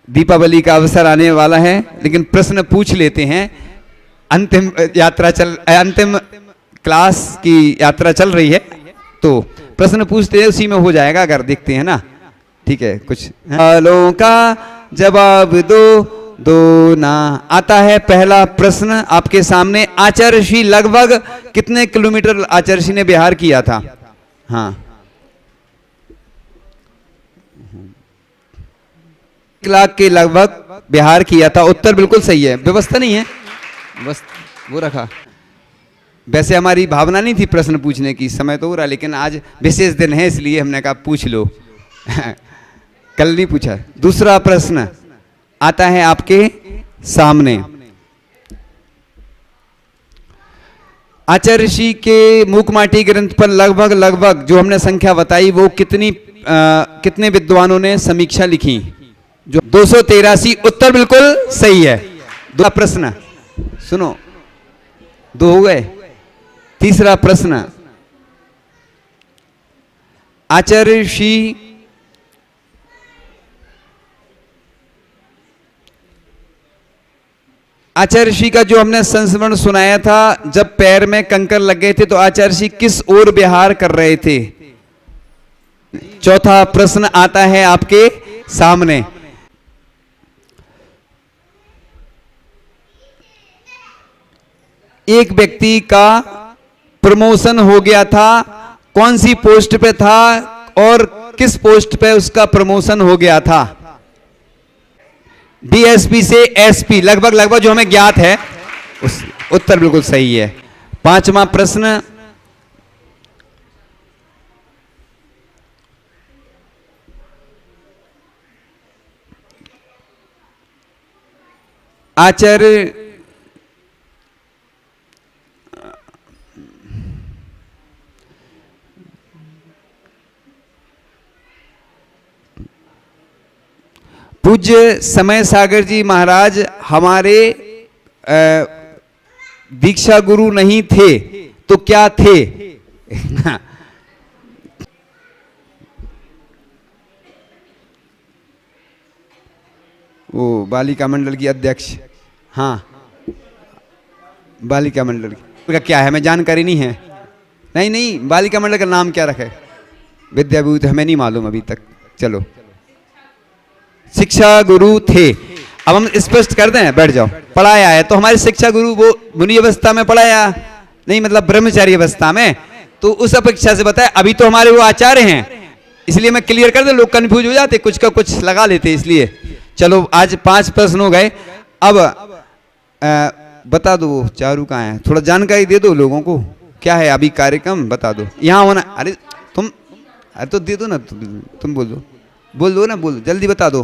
दीपावली का अवसर आने वाला है, लेकिन प्रश्न पूछ लेते हैं। अंतिम अंतिम क्लास की यात्रा चल रही है, तो प्रश्न पूछते हैं, उसी में हो जाएगा अगर देखते हैं ना। ठीक है, कुछ सवालों का जवाब दो ना। आता है पहला प्रश्न आपके सामने। आचार्य श्री लगभग कितने किलोमीटर आचार्य श्री ने बिहार किया था? हाँ 1 लाख के लगभग बिहार किया था। उत्तर बिल्कुल सही है। व्यवस्था नहीं है बस वो रखा। वैसे हमारी भावना नहीं थी प्रश्न पूछने की, समय तो हो रहा, लेकिन आज विशेष दिन है इसलिए हमने कहा पूछ लो। कल नहीं पूछा। दूसरा प्रश्न आता है आपके सामने। आचार्य श्री के मूकमाटी ग्रंथ पर लगभग जो हमने संख्या बताई वो कितने विद्वानों ने समीक्षा लिखी? जो 283। उत्तर बिल्कुल सही है। दूसरा प्रश्न सुनो, 2 हो गए। तीसरा प्रश्न, आचार्य श्री का जो हमने संस्मरण सुनाया था, जब पैर में कंकर लग गए थे तो आचार्य श्री किस ओर विहार कर रहे थे? चौथा प्रश्न आता है आपके सामने। एक व्यक्ति का प्रमोशन हो गया था, कौन सी पोस्ट पे था और किस पोस्ट पे उसका प्रमोशन हो गया था? डीएसपी से एसपी, लगभग जो हमें ज्ञात है। उत्तर बिल्कुल सही है। पांचवा प्रश्न, आचार्य पूज्य समय सागर जी महाराज हमारे दीक्षा गुरु नहीं थे तो क्या थे? वो बालिका मंडल की अध्यक्ष। हाँ बालिका मंडल का क्या है, हमें जानकारी नहीं है। नहीं बालिका मंडल का नाम क्या रखा है? विद्याभूत, हमें नहीं मालूम अभी तक। चलो, शिक्षा गुरु थे। अब हम स्पष्ट कर दें, बैठ जाओ। पढ़ाया है तो हमारे शिक्षा गुरु वो मुनि अवस्था में पढ़ाया नहीं, मतलब ब्रह्मचारी अवस्था में, तो उस अपेक्षा से बताया। अभी तो हमारे वो आचार्य हैं, इसलिए मैं क्लियर कर दे, लोग कंफ्यूज हो जाते, कुछ का कुछ लगा लेते, इसलिए चलो आज 5 प्रश्न हो गए। अब बता दो चारू कहाँ है, थोड़ा जानकारी दे दो लोगों को, क्या है अभी कार्यक्रम बता दो। यहाँ होना, अरे तो दे दो ना, तुम बोल दो ना, बोल दो जल्दी बता दो,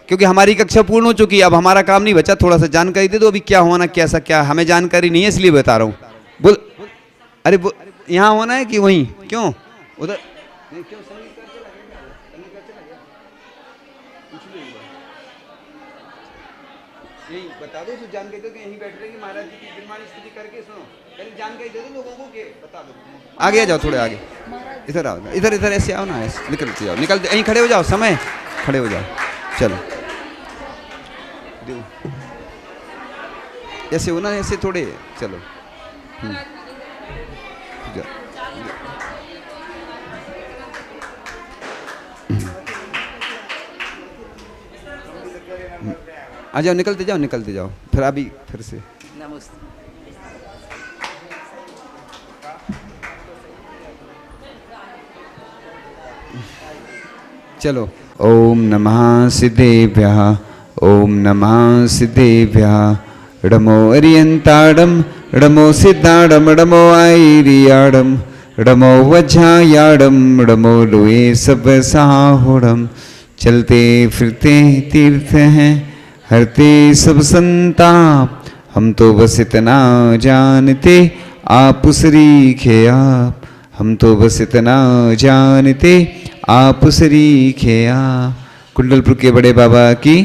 क्योंकि हमारी कक्षा पूर्ण हो चुकी है, अब हमारा काम नहीं बचा। थोड़ा सा जानकारी दे दो अभी क्या होना, कैसा क्या, हमें जानकारी नहीं है इसलिए बता रहा हूँ। बोल, अरे यहाँ होना है कि वहीं, क्यों उधर क्यों यही बता दो, जानकारी दो कि यहीं बैठ रहे महाराज जी की निर्माण स्तुति करके। सुनो पहले जानकारी दे दो लोगों को कि बता दो। आगे आ जाओ, थोड़े आगे, इधर आओ, इधर ऐसे आओ ना, ऐसे निकलते जाओ, निकलते यहीं खड़े हो जाओ, समय खड़े हो जाओ। चलो ऐसे हो ना, ऐसे थोड़े, चलो आ जाओ, निकलते जाओ फिर अभी फिर से। चलो, ओम नमः सिद्धेभ्यः, ओम नमः सिद्धेभ्यः, ड़मो अरियंताड़म, ड़मो सिद्धाड़म, ड़मो आईरियाड़म, ड़मो वज्रायाड़म, ड़मो लोए सब साहुड़म। चलते फिरते तीर्थ हैं, हरते सब संताप, हम तो बस इतना जानते आप सरीखे आप, हम तो बस इतना जानते आप सरीखे आप। कुंडलपुर के बड़े बाबा की,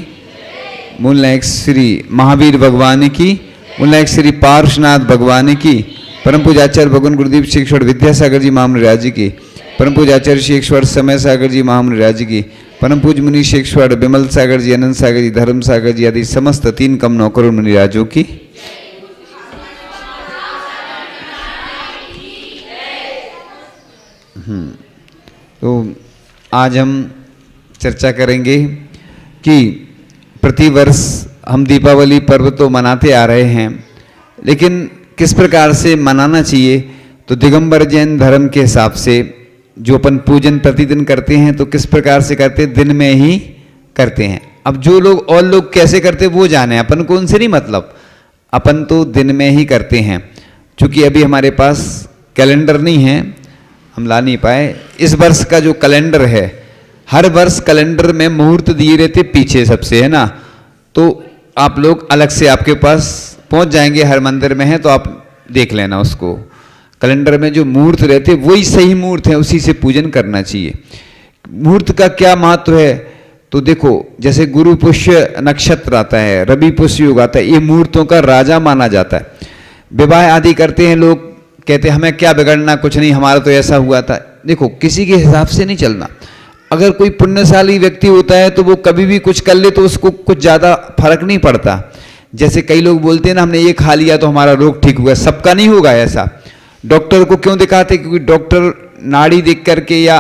मूलनायक श्री महावीर भगवान की, मूलनायक श्री पार्श्वनाथ भगवान की, परम पूज्य आचार्य भगवान गुरुदेव श्री ईश्वर विद्यासागर जी महामंडल जी की, परम पूज्य आचार्य श्री ईश्वर समय सागर जी महामंडल की, परम पूज्य मुनि शेखश्वर विमल सागर जी, अनंत सागर जी, धर्म सागर जी आदि समस्त 3 कम 9 करोड़ मुनिराजों की। तो आज हम चर्चा करेंगे कि प्रतिवर्ष हम दीपावली पर्व तो मनाते आ रहे हैं, लेकिन किस प्रकार से मनाना चाहिए। तो दिगंबर जैन धर्म के हिसाब से जो अपन पूजन प्रतिदिन करते हैं तो किस प्रकार से करते हैं, दिन में ही करते हैं। अब जो लोग और लोग कैसे करते हैं वो जाने, अपन को उनसे नहीं मतलब, अपन तो दिन में ही करते हैं। चूँकि अभी हमारे पास कैलेंडर नहीं है, हम ला नहीं पाए। इस वर्ष का जो कैलेंडर है, हर वर्ष कैलेंडर में मुहूर्त दिए रहते पीछे सबसे, है ना। तो आप लोग अलग से आपके पास पहुंच जाएंगे, हर मंदिर में है तो आप देख लेना उसको। कैलेंडर में जो मुहूर्त रहते वही सही मुहूर्त है, उसी से पूजन करना चाहिए। मुहूर्त का क्या महत्व है, तो देखो जैसे गुरु पुष्य नक्षत्र आता है, रवि पुष्य योग आता है, ये मुहूर्तों का राजा माना जाता है। विवाह आदि करते हैं लोग, कहते हैं हमें क्या बिगड़ना, कुछ नहीं, हमारा तो ऐसा हुआ था। देखो किसी के हिसाब से नहीं चलना। अगर कोई पुण्यशाली व्यक्ति होता है तो वो कभी भी कुछ कर ले तो उसको कुछ ज़्यादा फर्क नहीं पड़ता। जैसे कई लोग बोलते हैं ना, हमने ये खा लिया तो हमारा रोग ठीक हुआ, सबका नहीं होगा ऐसा। डॉक्टर को क्यों दिखाते, क्योंकि डॉक्टर नाड़ी देख करके या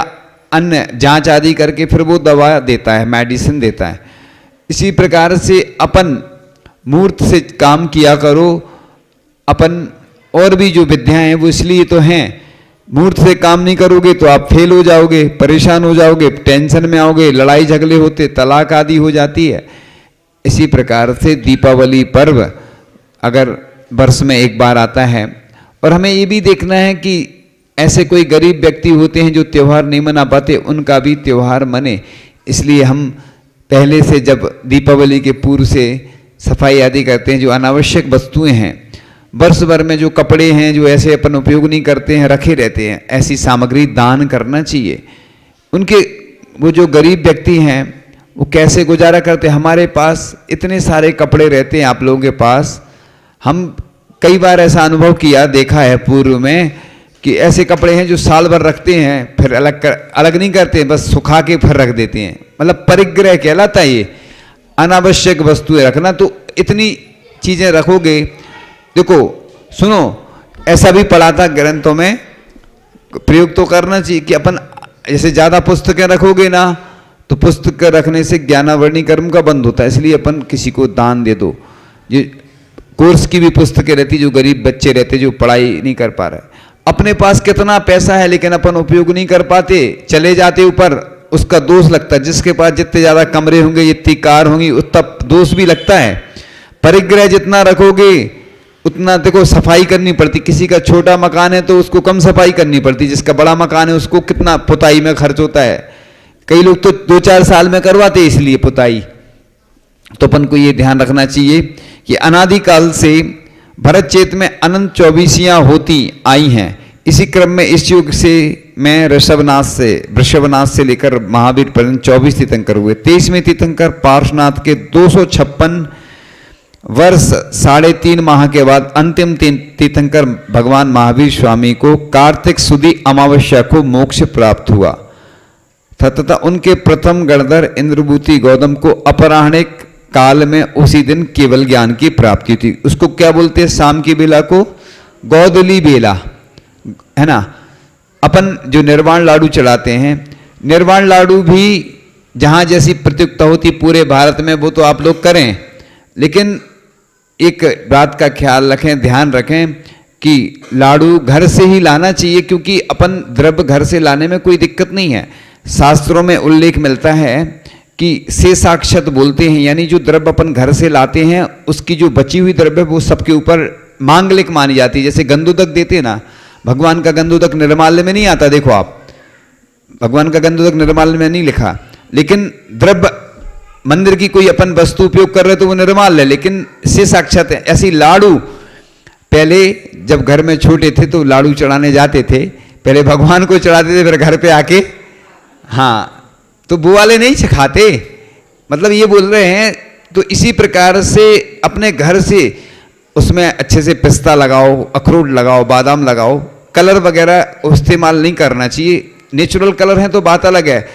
अन्य जांच आदि करके फिर वो दवा देता है, मेडिसिन देता है। इसी प्रकार से अपन मुहूर्त से काम किया करो। अपन और भी जो विद्याएं हैं वो इसलिए तो हैं, मुहूर्त से काम नहीं करोगे तो आप फेल हो जाओगे, परेशान हो जाओगे, टेंशन में आओगे, लड़ाई झगड़े होते, तलाक आदि हो जाती है। इसी प्रकार से दीपावली पर्व अगर वर्ष में एक बार आता है, और हमें ये भी देखना है कि ऐसे कोई गरीब व्यक्ति होते हैं जो त्यौहार नहीं मना पाते, उनका भी त्यौहार मने। इसलिए हम पहले से जब दीपावली के पूर्व से सफाई आदि करते हैं, जो अनावश्यक वस्तुएं हैं, वर्ष भर में जो कपड़े हैं जो ऐसे अपन उपयोग नहीं करते हैं, रखे रहते हैं, ऐसी सामग्री दान करना चाहिए। उनके वो जो गरीब व्यक्ति हैं वो कैसे गुजारा करते हैं। हमारे पास इतने सारे कपड़े रहते हैं, आप लोगों के पास, हम कई बार ऐसा अनुभव किया, देखा है पूर्व में कि ऐसे कपड़े हैं जो साल भर रखते हैं, फिर अलग नहीं करते, बस सुखा के फिर रख देते हैं। मतलब परिग्रह कहलाता है ये, अनावश्यक वस्तुएं रखना। तो इतनी चीजें रखोगे, देखो सुनो, ऐसा भी पढ़ा था ग्रंथों में, प्रयोग तो करना चाहिए कि अपन जैसे ज्यादा पुस्तकें रखोगे ना तो पुस्तक रखने से ज्ञानावर्णी कर्म का बंद होता है। इसलिए अपन किसी को दान दे दो। ये कोर्स की भी पुस्तकें रहती, जो गरीब बच्चे रहते जो पढ़ाई नहीं कर पा रहे, अपने पास कितना पैसा है लेकिन अपन उपयोग नहीं कर पाते, चले जाते ऊपर उसका दोष लगता है। जिसके पास जितने ज़्यादा कमरे होंगे, जितनी कार होंगी, उतना दोष भी लगता है। परिग्रह जितना रखोगे उतना देखो सफाई करनी पड़ती। किसी का छोटा मकान है तो उसको कम सफाई करनी पड़ती, जिसका बड़ा मकान है उसको कितना पुताई में खर्च होता है। कई लोग तो 2-4 साल में करवाते इसलिए पुताई। तो अपन को ये ध्यान रखना चाहिए कि अनादिकाल से भरत चेत में अनंत 24 होती आई हैं। इसी क्रम में इस युग से मैं वृषभनाथ से लेकर महावीर पर्यंत 24 तीर्थंकर हुए। 23वें तीर्थंकर पार्श्वनाथ के 256 वर्ष 3.5 माह के बाद अंतिम तीर्थंकर भगवान महावीर स्वामी को कार्तिक सुदी अमावस्या को मोक्ष प्राप्त हुआ तथा उनके प्रथम गणधर इंद्रभूति गौतम को अपराह्निक काल में उसी दिन केवल ज्ञान की प्राप्ति थी। उसको क्या बोलते हैं? शाम की बेला को गोदली बेला, है ना। अपन जो निर्वाण लाडू चढ़ाते हैं, निर्वाण लाडू भी जहां जैसी प्रतियोगिता होती पूरे भारत में वो तो आप लोग करें, लेकिन एक बात का ख्याल रखें, ध्यान रखें कि लाडू घर से ही लाना चाहिए, क्योंकि अपन द्रव्य घर से लाने में कोई दिक्कत नहीं है। शास्त्रों में उल्लेख मिलता है कि से साक्षात बोलते हैं, यानी जो द्रव्य अपन घर से लाते हैं उसकी जो बची हुई द्रव्य वो सबके ऊपर मांगलिक मानी जाती है। जैसे गंधोदक देते ना, भगवान का गंधोदक निर्माल्य में नहीं आता। देखो आप, भगवान का गंधोदक निर्माल्य में नहीं लिखा, लेकिन द्रव्य मंदिर की कोई अपन वस्तु उपयोग कर रहे तो वो निर्माल्य है, लेकिन से साक्षात है। ऐसी लाडू पहले जब घर में छोटे थे तो लाडू चढ़ाने जाते थे, पहले भगवान को चढ़ाते थे, फिर घर पे आके हाँ तो वो वाले नहीं सिखाते, मतलब ये बोल रहे हैं। तो इसी प्रकार से अपने घर से उसमें अच्छे से पिस्ता लगाओ, अखरोट लगाओ, बादाम लगाओ। कलर वगैरह इस्तेमाल नहीं करना चाहिए। नेचुरल कलर हैं तो बात अलग है,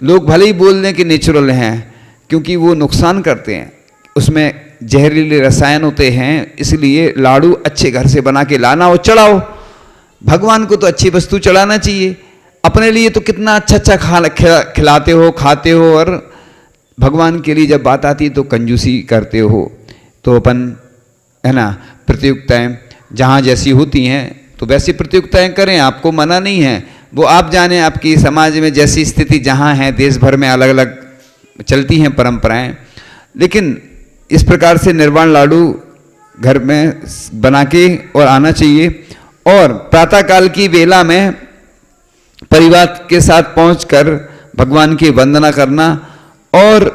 लोग भले ही बोल दें कि नेचुरल हैं, क्योंकि वो नुकसान करते हैं, उसमें जहरीले रसायन होते हैं। इसलिए लाडू अच्छे घर से बना के लाना और चढ़ाओ। भगवान को तो अच्छी वस्तु चढ़ाना चाहिए। अपने लिए तो कितना अच्छा अच्छा खिलाते हो, खाते हो, और भगवान के लिए जब बात आती है तो कंजूसी करते हो। तो अपन, है ना, प्रतियोगिताएं जहाँ जैसी होती हैं तो वैसी प्रतियोगिताएं करें, आपको मना नहीं है। वो आप जाने, आपकी समाज में जैसी स्थिति जहाँ है, देश भर में अलग अलग चलती हैं परंपराएं, लेकिन इस प्रकार से निर्वाण लाडू घर में बना के और आना चाहिए। और प्रातःकाल की वेला में परिवार के साथ पहुंचकर भगवान की वंदना करना और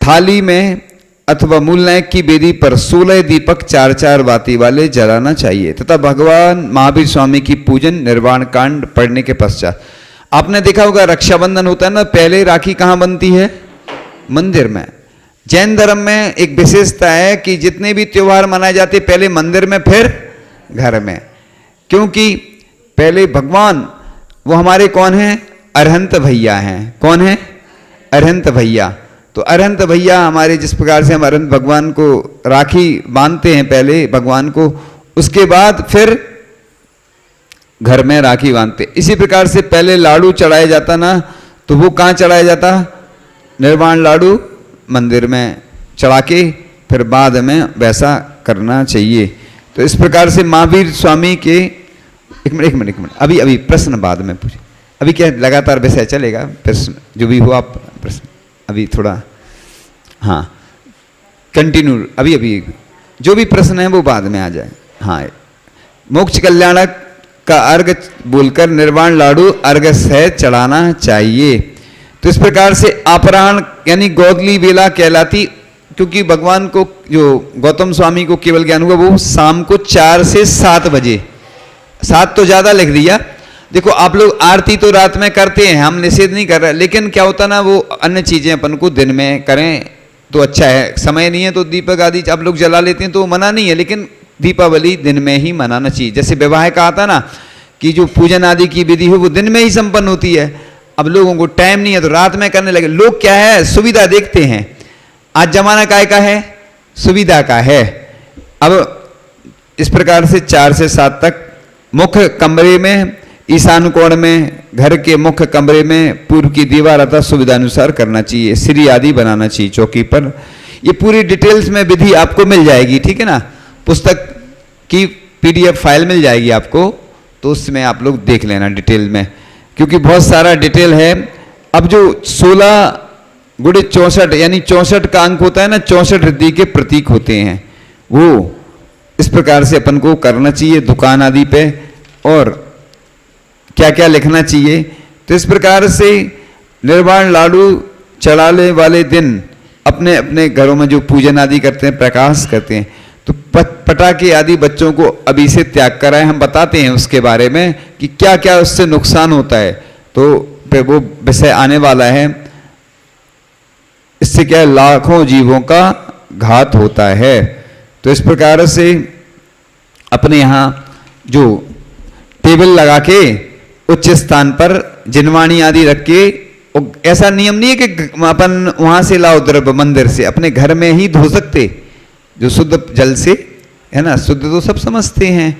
थाली में अथवा मूल नायक की वेदी पर 16 दीपक 4-4 बाती वाले जलाना चाहिए तथा भगवान महावीर स्वामी की पूजन निर्वाण कांड पढ़ने के पश्चात। आपने देखा होगा रक्षाबंधन होता है ना, पहले राखी कहाँ बनती है? मंदिर में। जैन धर्म में एक विशेषता है कि जितने भी त्योहार मनाए जाते पहले मंदिर में फिर घर में, क्योंकि पहले भगवान वो हमारे कौन हैं? अरहंत भैया हैं। कौन है? अरहंत भैया। तो अरहंत भैया हमारे, जिस प्रकार से हम अरहंत भगवान को राखी बांधते हैं पहले भगवान को, उसके बाद फिर घर में राखी बांधते। इसी प्रकार से पहले लाडू चढ़ाया जाता ना, तो वो कहाँ चढ़ाया जाता? निर्वाण लाडू मंदिर में चढ़ा के फिर बाद में वैसा करना चाहिए। तो इस प्रकार से महावीर स्वामी के एक मिनट अभी प्रश्न बाद में पूछे। अभी क्या लगातार विषय चलेगा, प्रश्न जो भी हो आप प्रश्न अभी थोड़ा, हाँ कंटिन्यू, अभी जो भी प्रश्न है वो बाद में आ जाए। हाँ, मोक्ष कल्याणक का अर्घ बोलकर निर्वाण लाडू अर्घ सह चढ़ाना चाहिए। तो इस प्रकार से अपराह्न यानी गोदली बेला कहलाती, क्योंकि भगवान को जो गौतम स्वामी को केवल ज्ञान हुआ वो शाम को 4 से 7 बजे, 7 तो ज़्यादा लिख दिया। देखो आप लोग आरती तो रात में करते हैं, हम निषेध नहीं कर रहे, लेकिन क्या होता ना, वो अन्य चीज़ें अपन को दिन में करें तो अच्छा है। समय नहीं है तो दीपक आदि आप लोग जला लेते हैं तो मना नहीं है, लेकिन दीपावली दिन में ही मनाना चाहिए। जैसे विवाह का आता ना कि जो पूजन आदि की विधि हो वो दिन में ही संपन्न होती है। अब लोगों को टाइम नहीं है तो रात में करने लगे। लोग क्या है, सुविधा देखते हैं। आज जमाना काय का है? सुविधा का है। अब इस प्रकार से 4 से 7 तक मुख्य कमरे में, ईशान कोण में, घर के मुख्य कमरे में पूर्व की दीवार अतः सुविधा अनुसार करना चाहिए। श्री आदि बनाना चाहिए चौकी पर। ये पूरी डिटेल्स में विधि आपको मिल जाएगी, ठीक है ना। पुस्तक की PDF फाइल मिल जाएगी आपको, तो उसमें आप लोग देख लेना डिटेल में, क्योंकि बहुत सारा डिटेल है। अब जो 16 गुणे 64 यानी 64 का अंक होता है ना, 64 रिद्धि के प्रतीक होते हैं, वो इस प्रकार से अपन को करना चाहिए दुकान आदि पे। और क्या क्या लिखना चाहिए, तो इस प्रकार से निर्वाण लाडू चढ़ाने वाले दिन अपने अपने घरों में जो पूजन आदि करते हैं, प्रकाश करते हैं, तो पटाखे आदि बच्चों को अभी से त्याग कराएं। हम बताते हैं उसके बारे में कि क्या क्या उससे नुकसान होता है, तो पे वो विषय आने वाला है। इससे क्या है, लाखों जीवों का घात होता है। तो इस प्रकार से अपने यहाँ जो टेबल लगा के उच्च स्थान पर जिनवाणी आदि रख के, ऐसा नियम नहीं है कि अपन वहां से लाओ द्रव्य मंदिर से, अपने घर में ही धो सकते, जो शुद्ध जल से है ना, शुद्ध तो सब समझते हैं,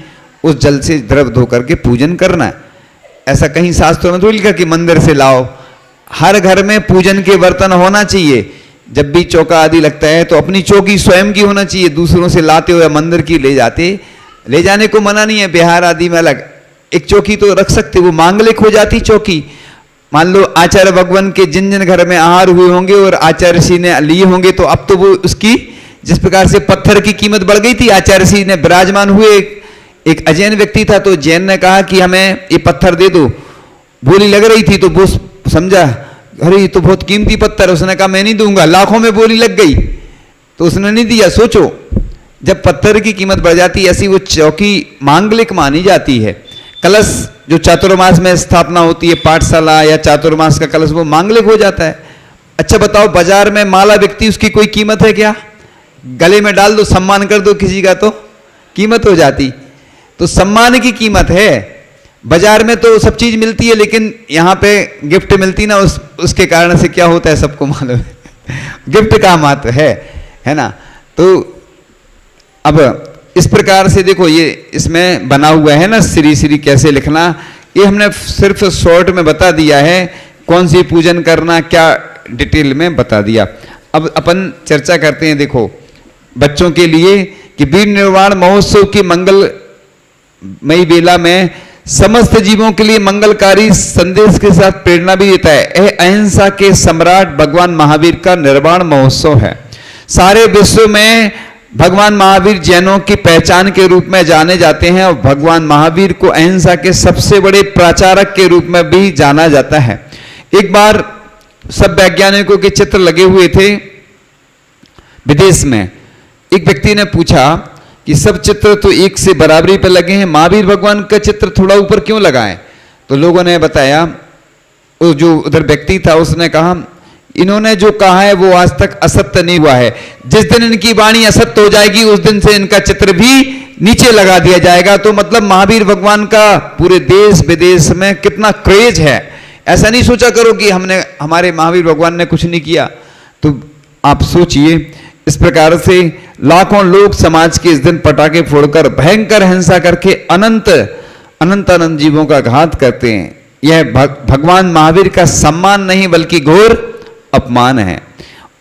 उस जल से द्रव्य धो करके पूजन करना है। ऐसा कहीं शास्त्रों में थोड़ी लिखा कि मंदिर से लाओ। हर घर में पूजन के बर्तन होना चाहिए। जब भी चौका आदि लगता है तो अपनी चौकी स्वयं की होना चाहिए, दूसरों से लाते हुए मंदिर की ले जाने को मना नहीं है। बिहार आदि में अलग एक चौकी तो रख सकते, वो मांगलिक हो जाती चौकी। मान लो आचार्य भगवान के जिन जिन घर में आहार हुए होंगे और आचार्य ऋषि ने लिए होंगे, तो अब तो वो उसकी जिस प्रकार से पत्थर की कीमत बढ़ गई थी, आचार्य ऋषि ने विराजमान हुए, एक अजैन व्यक्ति था, तो जैन ने कहा कि हमें ये पत्थर दे दो, बोली लग रही थी, तो वो समझा अरे ये तो बहुत कीमती पत्थर, उसने कहा मैं नहीं दूंगा, लाखों में बोली लग गई तो उसने नहीं दिया। सोचो जब पत्थर की कीमत बढ़ जाती है, ऐसी वो चौकी मांगलिक मानी जाती है। कलश जो चातुर्मास में स्थापना होती है, पाठशाला या चातुर्मास का कलश, वो मांगलिक हो जाता है। अच्छा बताओ, बाजार में माला बिकती, उसकी कोई कीमत है क्या? गले में डाल दो, सम्मान कर दो किसी का, तो कीमत हो जाती। तो सम्मान की कीमत है। बाजार में तो सब चीज मिलती है, लेकिन यहाँ पे गिफ्ट मिलती ना, उसके कारण से क्या होता है सबको मालूम है। गिफ्ट का महत्व है ना। तो अब इस प्रकार से देखो, ये इसमें बना हुआ है ना, श्री श्री कैसे लिखना, ये हमने सिर्फ शॉर्ट में बता दिया है, कौन सी पूजन करना क्या डिटेल में बता दिया। अब अपन चर्चा करते हैं, देखो बच्चों के लिए कि वीर निर्वाण महोत्सव की मंगलमयी बेला में समस्त जीवों के लिए मंगलकारी संदेश के साथ प्रेरणा भी देता है। यह अहिंसा के सम्राट भगवान महावीर का निर्वाण महोत्सव है। सारे विश्व में भगवान महावीर जैनों की पहचान के रूप में जाने जाते हैं और भगवान महावीर को अहिंसा के सबसे बड़े प्रचारक के रूप में भी जाना जाता है। एक बार सब वैज्ञानिकों के चित्र लगे हुए थे विदेश में। एक व्यक्ति ने पूछा कि सब चित्र तो एक से बराबरी पर लगे हैं, महावीर भगवान का चित्र थोड़ा ऊपर क्यों लगाएं? तो लोगों ने बताया, वो जो उधर व्यक्ति था उसने कहा, इन्होंने जो कहा है वो आज तक असत्य नहीं हुआ है। जिस दिन इनकी वाणी असत्य हो जाएगी उस दिन से इनका चित्र भी नीचे लगा दिया जाएगा। तो मतलब महावीर भगवान का पूरे देश विदेश में कितना क्रेज है। ऐसा नहीं सोचा करो कि हमारे महावीर भगवान ने कुछ नहीं किया। तो आप सोचिए, इस प्रकार से लाखों लोग समाज के इस दिन पटाखे फोड़कर भयंकर हिंसा करके अनंत अनंत अनंत जीवों का घात करते हैं। यह भगवान महावीर का सम्मान नहीं बल्कि घोर अपमान है।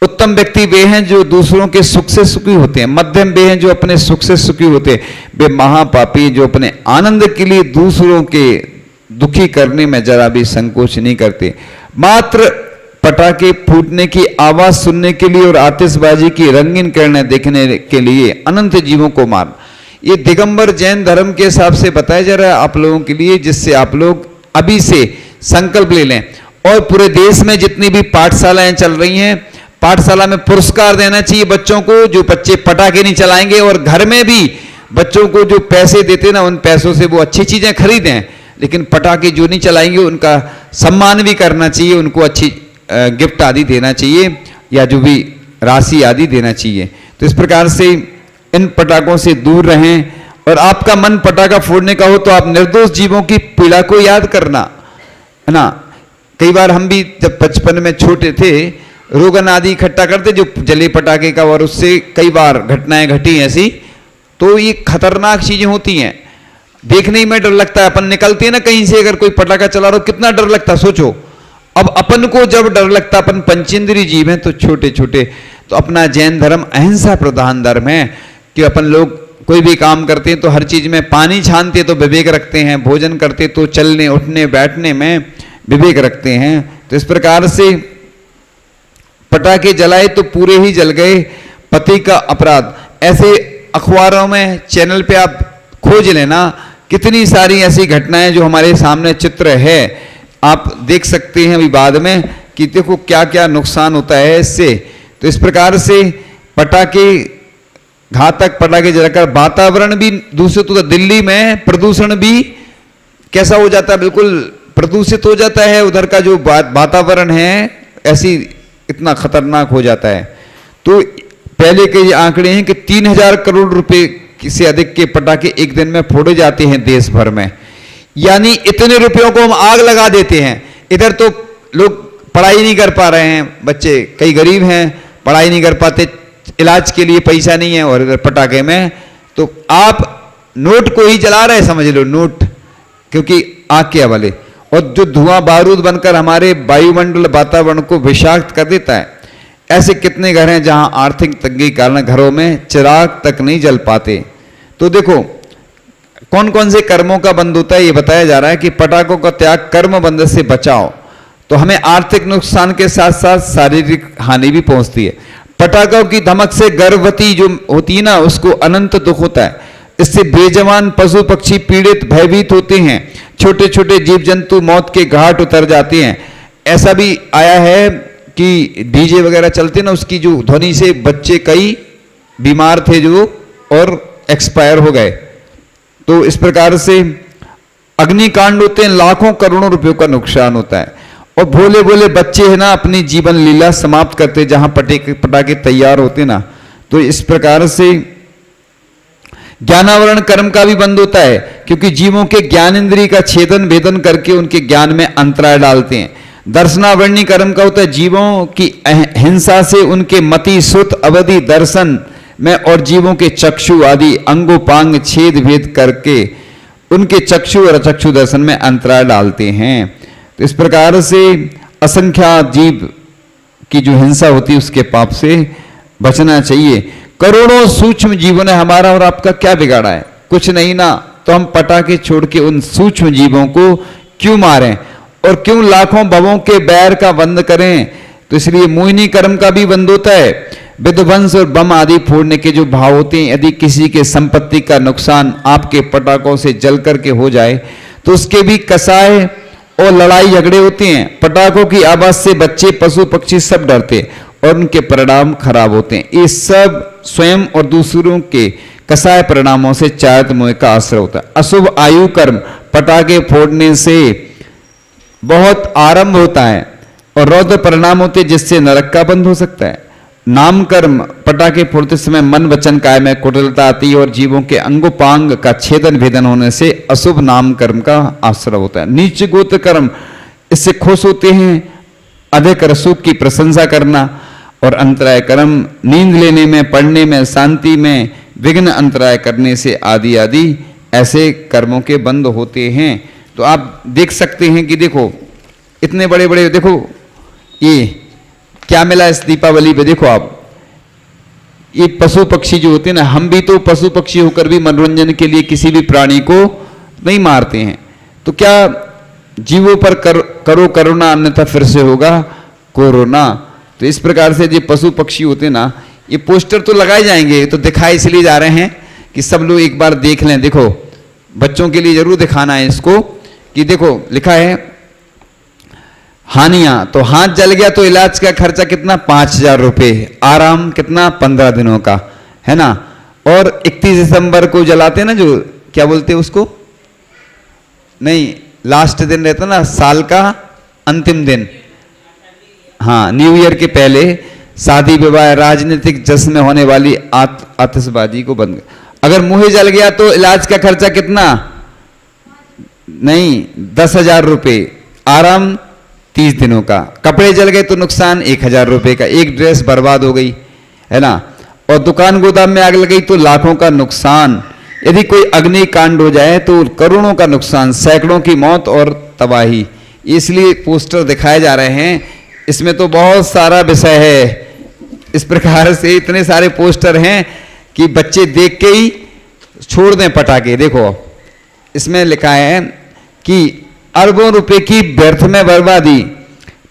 उत्तम व्यक्ति वे हैं जो दूसरों के सुख से सुखी होते हैं, मध्यम वे हैं जो अपने सुख से सुखी होते हैं, वे महापापी जो अपने आनंद के लिए दूसरों के दुखी करने में जरा भी संकोच नहीं करते। मात्र पटाखे फूटने की आवाज सुनने के लिए और आतिशबाजी की रंगीन किरणें देखने के लिए अनंत जीवों को मार, ये दिगंबर जैन धर्म के हिसाब से बताया जा रहा है आप लोगों के लिए, जिससे आप लोग अभी से संकल्प ले लें। और पूरे देश में जितनी भी पाठशालाएं चल रही हैं, पाठशाला में पुरस्कार देना चाहिए बच्चों को जो बच्चे पटाखे नहीं चलाएंगे, और घर में भी बच्चों को जो पैसे देते ना, उन पैसों से वो अच्छी चीजें खरीदें, लेकिन पटाखे जो नहीं चलाएंगे उनका सम्मान भी करना चाहिए, उनको अच्छी गिफ्ट आदि देना चाहिए या जो भी राशि आदि देना चाहिए। तो इस प्रकार से इन पटाखों से दूर रहें। और आपका मन पटाखा फोड़ने का हो तो आप निर्दोष जीवों की पीड़ा को याद करना, है ना। कई बार हम भी जब बचपन में छोटे थे रोगन आदि इकट्ठा करते जो जले पटाखे का, और उससे कई बार घटनाएं घटी ऐसी। तो ये खतरनाक चीजें होती हैं, देखने ही में डर लगता है। अपन निकलते हैं ना कहीं से, अगर कोई पटाखा चला रहा हो कितना डर लगता है सोचो। अब अपन को जब डर लगता, अपन पंचेंद्रिय जीव हैं तो छोटे छोटे, तो अपना जैन धर्म अहिंसा प्रधान धर्म है कि अपन लोग कोई भी काम करते हैं तो हर चीज में पानी छानते तो विवेक रखते हैं, भोजन करते तो चलने उठने बैठने में विवेक रखते हैं, तो इस प्रकार से पटाखे जलाए तो पूरे ही जल गए, पति का अपराध। ऐसे अखबारों में, चैनल पे आप खोज लेना, कितनी सारी ऐसी घटनाएं जो हमारे सामने चित्र है, आप देख सकते हैं अभी बाद में कि देखो क्या क्या नुकसान होता है इससे। तो इस प्रकार से पटाखे, घातक पटाखे जलाकर वातावरण भी दूषित होता। दिल्ली में प्रदूषण भी कैसा हो जाता है, बिल्कुल प्रदूषित हो जाता है। उधर का जो वातावरण है ऐसी इतना खतरनाक हो जाता है। तो पहले के आंकड़े हैं कि 3000 करोड़ रुपए से अधिक के पटाखे एक दिन में फोड़े जाते हैं देश भर में। यानी इतने रुपयों को हम आग लगा देते हैं। इधर तो लोग पढ़ाई नहीं कर पा रहे हैं, बच्चे कई गरीब हैं, पढ़ाई नहीं कर पाते, इलाज के लिए पैसा नहीं है, और इधर पटाखे में तो आप नोट को ही जला रहे समझ लो, नोट, क्योंकि आग के हवाले। और जो धुआं बारूद बनकर हमारे वायुमंडल वातावरण को विषाक्त कर देता है। ऐसे कितने घर हैं जहां आर्थिक तंगी के कारण घरों में चिराग तक नहीं जल पाते। तो देखो कौन कौन से कर्मों का बंद होता है ये बताया जा रहा है कि पटाखों का त्याग कर्म बंध से बचाओ। तो हमें आर्थिक नुकसान के साथ साथ शारीरिक हानि भी पहुंचती है। पटाखों की धमक से गर्भवती जो होती है ना, उसको अनंत दुख होता है। इससे बेजवान पशु पक्षी पीड़ित भयभीत होते हैं। छोटे छोटे जीव जंतु मौत के घाट उतर जाते हैं। ऐसा भी आया है कि डीजे वगैरह चलते ना, उसकी जो ध्वनि से बच्चे कई बीमार थे जो और एक्सपायर हो गए। तो इस प्रकार से अग्निकांड होते हैं, लाखों करोड़ों रुपयों का नुकसान होता है। और भोले भोले बच्चे है ना अपनी जीवन लीला समाप्त करते जहां पटाखे तैयार होते ना। तो इस प्रकार से ज्ञानावरण कर्म का भी बंद होता है, क्योंकि जीवों के ज्ञान इंद्रिय का छेदन भेदन करके उनके ज्ञान में अंतराय डालते हैं। दर्शनावरणी कर्म का होता है जीवों की हिंसा से उनके मति सुत अवधि दर्शन में और जीवों के चक्षु आदि अंगोपांग छेद भेद करके उनके चक्षु और अचक्षु दर्शन में अंतराय डालते हैं। तो इस प्रकार से असंख्यात जीव की जो हिंसा होती है उसके पाप से बचना चाहिए। करोड़ों सूक्ष्म जीवों ने हमारा और आपका क्या बिगाड़ा है? कुछ नहीं ना। तो हम पटाखे छोड़ के उन सूक्ष्म जीवों को क्यों मारें और क्यों लाखों भवों के बैर का बंद करें? तो इसलिए मोहिनी कर्म का भी बंद होता है। विध्वंस और बम आदि फोड़ने के जो भाव होते हैं, यदि किसी के संपत्ति का नुकसान आपके पटाखों से जल करके हो जाए तो उसके भी कसाय और लड़ाई झगड़े होते हैं। पटाखों की आवाज से बच्चे पशु पक्षी सब डरते हैं और उनके परिणाम खराब होते हैं। ये सब स्वयं और दूसरों के कसाय परिणामों से चारित्र मोह का आश्रय होता है। अशुभ आयु कर्म पटाखे फोड़ने से बहुत आरंभ होता है और रौद्र परिणाम होते हैं जिससे नरक का बंध हो सकता है। नाम कर्म पटाखे फोड़ते समय मन वचन काय में कुटिलता आती है और जीवों के अंगोपांग का छेदन भेदन होने से अशुभ नाम कर्म का आश्रय होता है। नीच गोत्र कर्म इससे खुश होते हैं, अधिक रसूख की प्रशंसा करना। और अंतराय कर्म नींद लेने में, पढ़ने में, शांति में विघ्न अंतराय करने से आदि आदि ऐसे कर्मों के बंद होते हैं। तो आप देख सकते हैं कि देखो इतने बड़े बड़े, देखो ये क्या मिला इस दीपावली पे। देखो आप ये पशु पक्षी जो होते हैं ना, हम भी तो पशु पक्षी होकर भी मनोरंजन के लिए किसी भी प्राणी को नहीं मारते हैं। तो क्या जीवों पर करो करुणा अन्यथा फिर से होगा कोरोना। तो इस प्रकार से जो पशु पक्षी होते हैं ना, ये पोस्टर तो लगाए जाएंगे, तो दिखाए इसलिए जा रहे हैं कि सब लोग एक बार देख लें। देखो बच्चों के लिए जरूर दिखाना है इसको कि देखो लिखा है हानियां। तो हाथ जल गया तो इलाज का खर्चा कितना? 5000 रुपये। आराम कितना? 15 दिनों का, है ना। और 31 दिसंबर को जलाते ना, जो क्या बोलते हैं उसको, नहीं लास्ट दिन रहता ना साल का अंतिम दिन, हाँ न्यू ईयर के पहले शादी विवाह राजनीतिक जश्न में होने वाली आतिशबाजी को बंद। अगर मुंह जल गया तो इलाज का खर्चा कितना? नहीं 10,000 रुपये। आराम 30 दिनों का। कपड़े जल गए तो नुकसान 1000 रुपये का, एक ड्रेस बर्बाद हो गई, है ना। और दुकान गोदाम में आग लग गई तो लाखों का नुकसान। यदि कोई अग्निकांड हो जाए तो करोड़ों का नुकसान, सैकड़ों की मौत और तबाही। इसलिए पोस्टर दिखाए जा रहे हैं। इसमें तो बहुत सारा विषय है। इस प्रकार से इतने सारे पोस्टर हैं कि बच्चे देख के ही छोड़ दें पटाखे। देखो इसमें लिखा है कि अरबों रुपए की व्यर्थ में बर्बादी,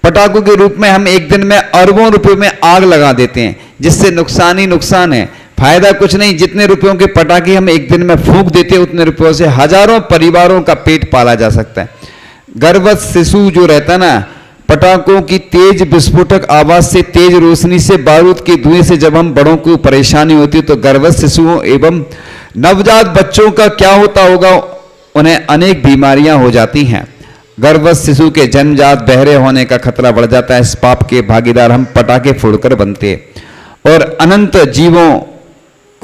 पटाखों के रूप में हम एक दिन में अरबों रुपए में आग लगा देते हैं, जिससे नुकसान ही नुकसान है, फायदा कुछ नहीं। जितने रुपयों के पटाखे हम एक दिन में फूंक देते हैं, उतने रुपयों से हजारों परिवारों का पेट पाला जा सकता है। गर्भवत शिशु जो रहता है ना, पटाखों की तेज विस्फोटक आवाज से, तेज रोशनी से, बारूद के धुएं से जब हम बड़ों को परेशानी होती है, तो गर्भवत शिशुओं एवं नवजात बच्चों का क्या होता होगा, उन्हें अनेक बीमारियां हो जाती हैं। गर्भवत शिशु के जन्मजात बहरे होने का खतरा बढ़ जाता है। इस पाप के भागीदार हम पटाखे फोड़कर बनते हैं और अनंत जीवों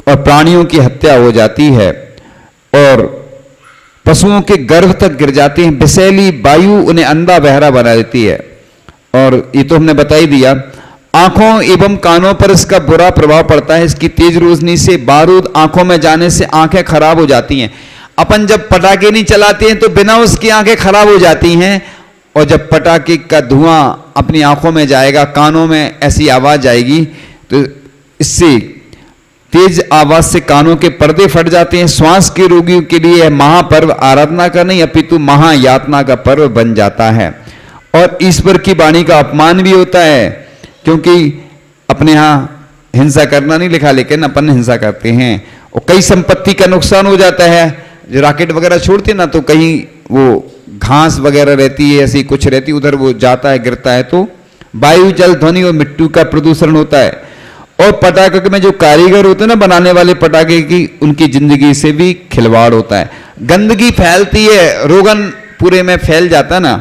और प्राणियों की हत्या हो जाती है और पशुओं के गर्भ तक गिर जाते हैं। विषैली वायु उन्हें अंधा बहरा बना देती है। और ये तो हमने बता ही दिया। आंखों एवं कानों पर इसका बुरा प्रभाव पड़ता है। इसकी तेज रोशनी से, बारूद आंखों में जाने से आंखें खराब हो जाती हैं। अपन जब पटाखे नहीं चलाते हैं तो बिना उसकी आंखें खराब हो जाती हैं, और जब पटाखे का धुआं अपनी आंखों में जाएगा, कानों में ऐसी आवाज आएगी, तो इससे तेज आवाज से कानों के पर्दे फट जाते हैं। श्वास के रोगियों के लिए यह महापर्व आराधना का नहीं अपितु महायातना का पर्व बन जाता है। और ईश्वर की वाणी का अपमान भी होता है, क्योंकि अपने यहाँ हिंसा करना नहीं लिखा, लेकिन अपन हिंसा करते हैं और कई संपत्ति का नुकसान हो जाता है। जो रॉकेट वगैरह छोड़ते ना, तो कहीं वो घास वगैरह रहती है, ऐसी कुछ रहती, उधर वो जाता है, गिरता है, तो वायु, जल, ध्वनि और मिट्टी का प्रदूषण होता है। और पटाखे में जो कारीगर होते हैं ना, बनाने वाले पटाखे की, उनकी जिंदगी से भी खिलवाड़ होता है। गंदगी फैलती है, रोगन पूरे में फैल जाता है ना,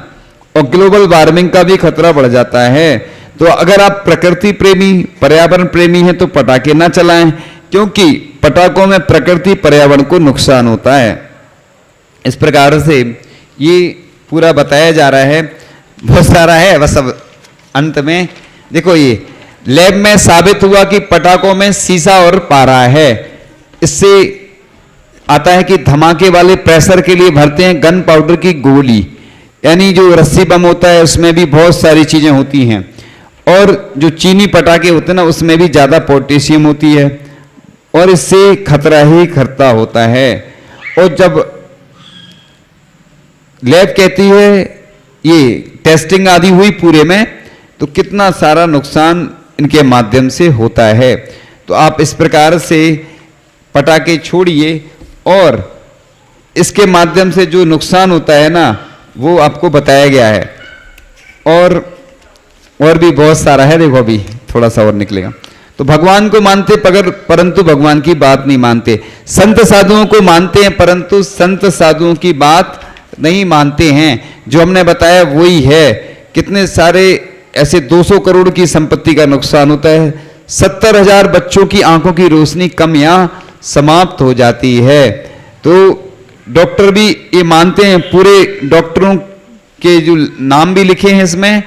और ग्लोबल वार्मिंग का भी खतरा बढ़ जाता है। तो अगर आप प्रकृति प्रेमी, पर्यावरण प्रेमी हैं, तो पटाखे ना चलाएं, क्योंकि पटाखों में प्रकृति पर्यावरण को नुकसान होता है। इस प्रकार से ये पूरा बताया जा रहा है, बहुत सारा है, बस अब अंत में देखो, ये लैब में साबित हुआ कि पटाखों में सीसा और पारा है। इससे आता है कि धमाके वाले प्रेशर के लिए भरते हैं गन पाउडर की गोली, यानी जो रस्सी बम होता है उसमें भी बहुत सारी चीजें होती हैं। और जो चीनी पटाखे होते हैं ना, उसमें भी ज्यादा पोटेशियम होती है, और इससे खतरा ही खतरा होता है। और जब लैब कहती है ये टेस्टिंग आदि हुई पूरे में, तो कितना सारा नुकसान इनके माध्यम से होता है। तो आप इस प्रकार से पटाखे छोड़िए, और इसके माध्यम से जो नुकसान होता है ना, वो आपको बताया गया है। और भी बहुत सारा है, देखो अभी थोड़ा सा और निकलेगा। तो भगवान को मानते परंतु भगवान की बात नहीं मानते, संत साधुओं को मानते हैं परंतु संत साधुओं की बात नहीं मानते हैं। जो हमने बताया वही है। कितने सारे ऐसे 200 करोड़ की संपत्ति का नुकसान होता है। 70,000 बच्चों की आंखों की रोशनी कम या समाप्त हो जाती है। तो डॉक्टर भी ये मानते हैं, पूरे डॉक्टरों के जो नाम भी लिखे हैं इसमें,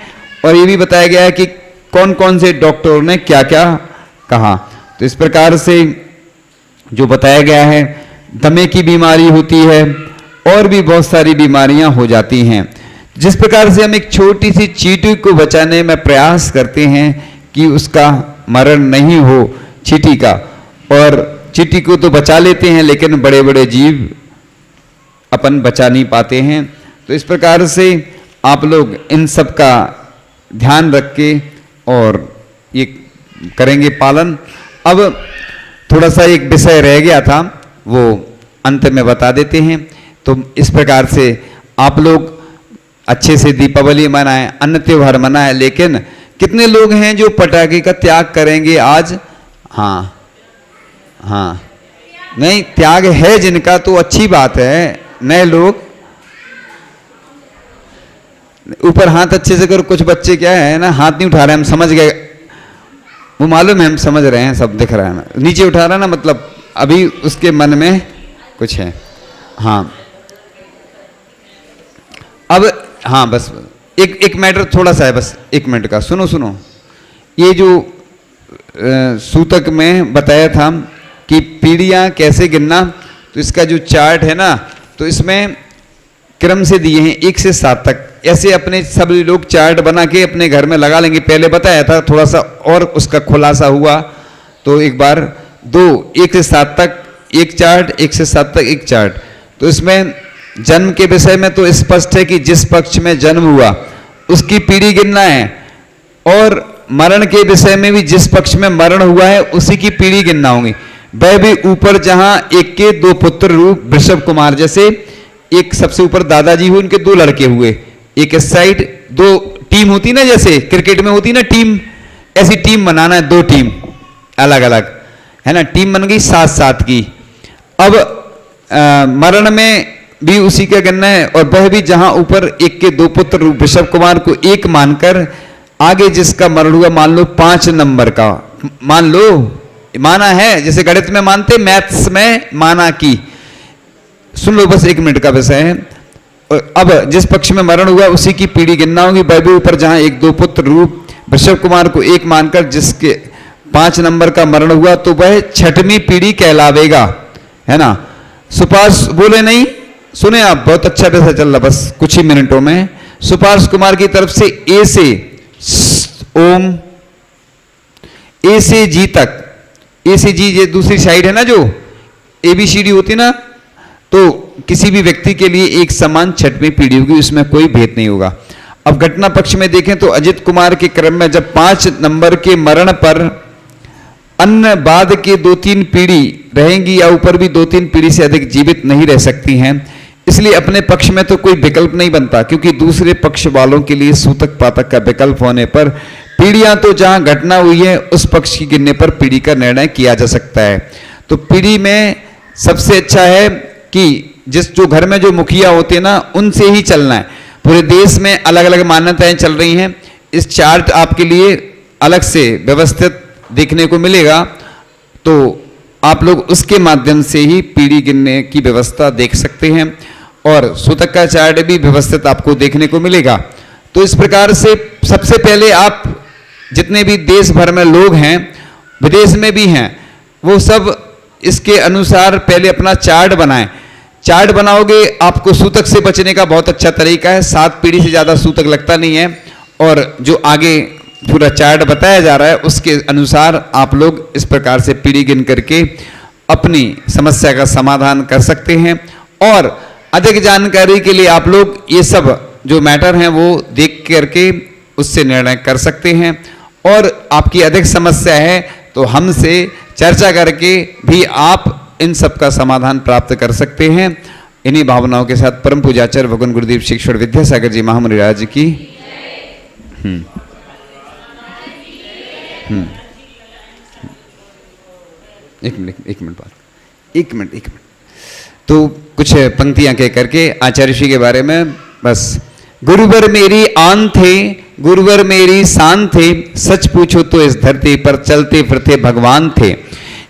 और ये भी बताया गया है कि कौन कौन से डॉक्टरों ने क्या क्या कहा। तो इस प्रकार से जो बताया गया है, दमे की बीमारी होती है और भी बहुत सारी बीमारियां हो जाती हैं। जिस प्रकार से हम एक छोटी सी चींटी को बचाने में प्रयास करते हैं कि उसका मरण नहीं हो चींटी का, और चींटी को तो बचा लेते हैं, लेकिन बड़े बड़े जीव अपन बचा नहीं पाते हैं। तो इस प्रकार से आप लोग इन सब का ध्यान रख के और ये करेंगे पालन। अब थोड़ा सा एक विषय रह गया था, वो अंत में बता देते हैं। तो इस प्रकार से आप लोग अच्छे से दीपावली मनाएं, अन्य त्योहार मनाएं, लेकिन कितने लोग हैं जो पटाखे का त्याग करेंगे आज? हाँ, नहीं, त्याग है जिनका तो अच्छी बात है। नए लोग ऊपर हाथ अच्छे से करो। कुछ बच्चे क्या है ना, हाथ नहीं उठा रहे, हम समझ गए, वो मालूम है, हम समझ रहे हैं, सब दिख रहा है ना, नीचे उठा रहा है ना, मतलब अभी उसके मन में कुछ है। हाँ, अब हाँ, बस एक मैटर थोड़ा सा है, बस 1 मिनट का, सुनो। ये जो सूतक में बताया था कि पीढ़ियां कैसे गिनना, तो इसका जो चार्ट है ना, तो इसमें क्रम से दिए हैं 1 से 7 तक। ऐसे अपने सब लोग चार्ट बना के अपने घर में लगा लेंगे। पहले बताया था, थोड़ा सा और उसका खुलासा हुआ, तो एक बार 1 से 7 तक एक चार्ट, 1 से 7 तक एक चार्ट। तो इसमें जन्म के विषय में तो स्पष्ट है कि जिस पक्ष में जन्म हुआ उसकी पीढ़ी गिनना है, और मरण के विषय में भी जिस पक्ष में मरण हुआ है उसी की पीढ़ी गिनना होगी। वह भी ऊपर जहां एक के दो पुत्र रूप वृषभ कुमार, जैसे एक सबसे ऊपर दादाजी हुए, उनके दो लड़के हुए, एक इस साइड, दो टीम होती ना, जैसे क्रिकेट में होती ना टीम, ऐसी टीम बनाना है, दो टीम अलग अलग, है ना, टीम बन गई 7-7 की। अब मरण में भी उसी का गिनना है, और वह भी जहां ऊपर एक के दो पुत्र रूप वृषभ कुमार को एक मानकर आगे जिसका मरण हुआ, मान लो 5 नंबर का, मान लो, माना है, जैसे गणित में मानते, मैथ्स में माना की, सुन लो बस 1 मिनट का विषय है। अब जिस पक्ष में मरण हुआ उसी की पीढ़ी गिनना होगी। वह भी ऊपर जहां एक दो पुत्र रूप वृषभ कुमार को एक मानकर जिसके 5 नंबर का मरण हुआ, तो वह 6वीं पीढ़ी कहलावेगा, है ना। सुपार्श बोले नहीं, सुने आप, बहुत अच्छा विषय चल रहा, बस कुछ ही मिनटों में। सुपार्श कुमार की तरफ से ए से ओम, ए से जी तक, ए से जी ये दूसरी साइड है ना, जो ABCD होती ना, तो किसी भी व्यक्ति के लिए एक समान 6वीं पीढ़ी होगी, उसमें कोई भेद नहीं होगा। अब घटना पक्ष में देखें तो अजित कुमार के क्रम में जब 5 नंबर के मरण पर अन्य बाद के 2-3 पीढ़ी रहेंगी या ऊपर भी 2-3 पीढ़ी से अधिक जीवित नहीं रह सकती हैं, इसलिए अपने पक्ष में तो कोई विकल्प नहीं बनता, क्योंकि दूसरे पक्ष वालों के लिए सूतक पातक का विकल्प होने पर पीढ़ियां तो जहां घटना हुई है उस पक्ष की गिनने पर पीढ़ी का निर्णय किया जा सकता है। तो पीढ़ी में सबसे अच्छा है कि जो घर में जो मुखिया होते हैं ना, उनसे ही चलना है। पूरे देश में अलग अलग मान्यताएं चल रही हैं, इस चार्ट आपके लिए अलग से व्यवस्थित देखने को मिलेगा, तो आप लोग उसके माध्यम से ही पीढ़ी गिनने की व्यवस्था देख सकते हैं, और सूतक का चार्ट भी व्यवस्थित आपको देखने को मिलेगा। तो इस प्रकार से सबसे पहले आप जितने भी देश भर में लोग हैं, विदेश में भी हैं, वो सब इसके अनुसार पहले अपना चार्ट बनाएं। चार्ट बनाओगे, आपको सूतक से बचने का बहुत अच्छा तरीका है, 7 पीढ़ी से ज़्यादा सूतक लगता नहीं है, और जो आगे पूरा चार्ट बताया जा रहा है उसके अनुसार आप लोग इस प्रकार से पीढ़ी गिन करके अपनी समस्या का समाधान कर सकते हैं। और अधिक जानकारी के लिए आप लोग ये सब जो मैटर हैं वो देख करके उससे निर्णय कर सकते हैं, और आपकी अधिक समस्या है तो हमसे चर्चा करके भी आप इन सब का समाधान प्राप्त कर सकते हैं। इन्हीं भावनाओं के साथ परम पूज्याचार्य भगवान गुरुदेव शिक्षण विद्यासागर जी महामुनि राज की एक मिनट तो कुछ पंक्तियां कह करके आचार्य श्री के बारे में बस। गुरुवर मेरी आन थे, गुरुवर मेरी शान थे, सच पूछो तो इस धरती पर चलते फिरते भगवान थे।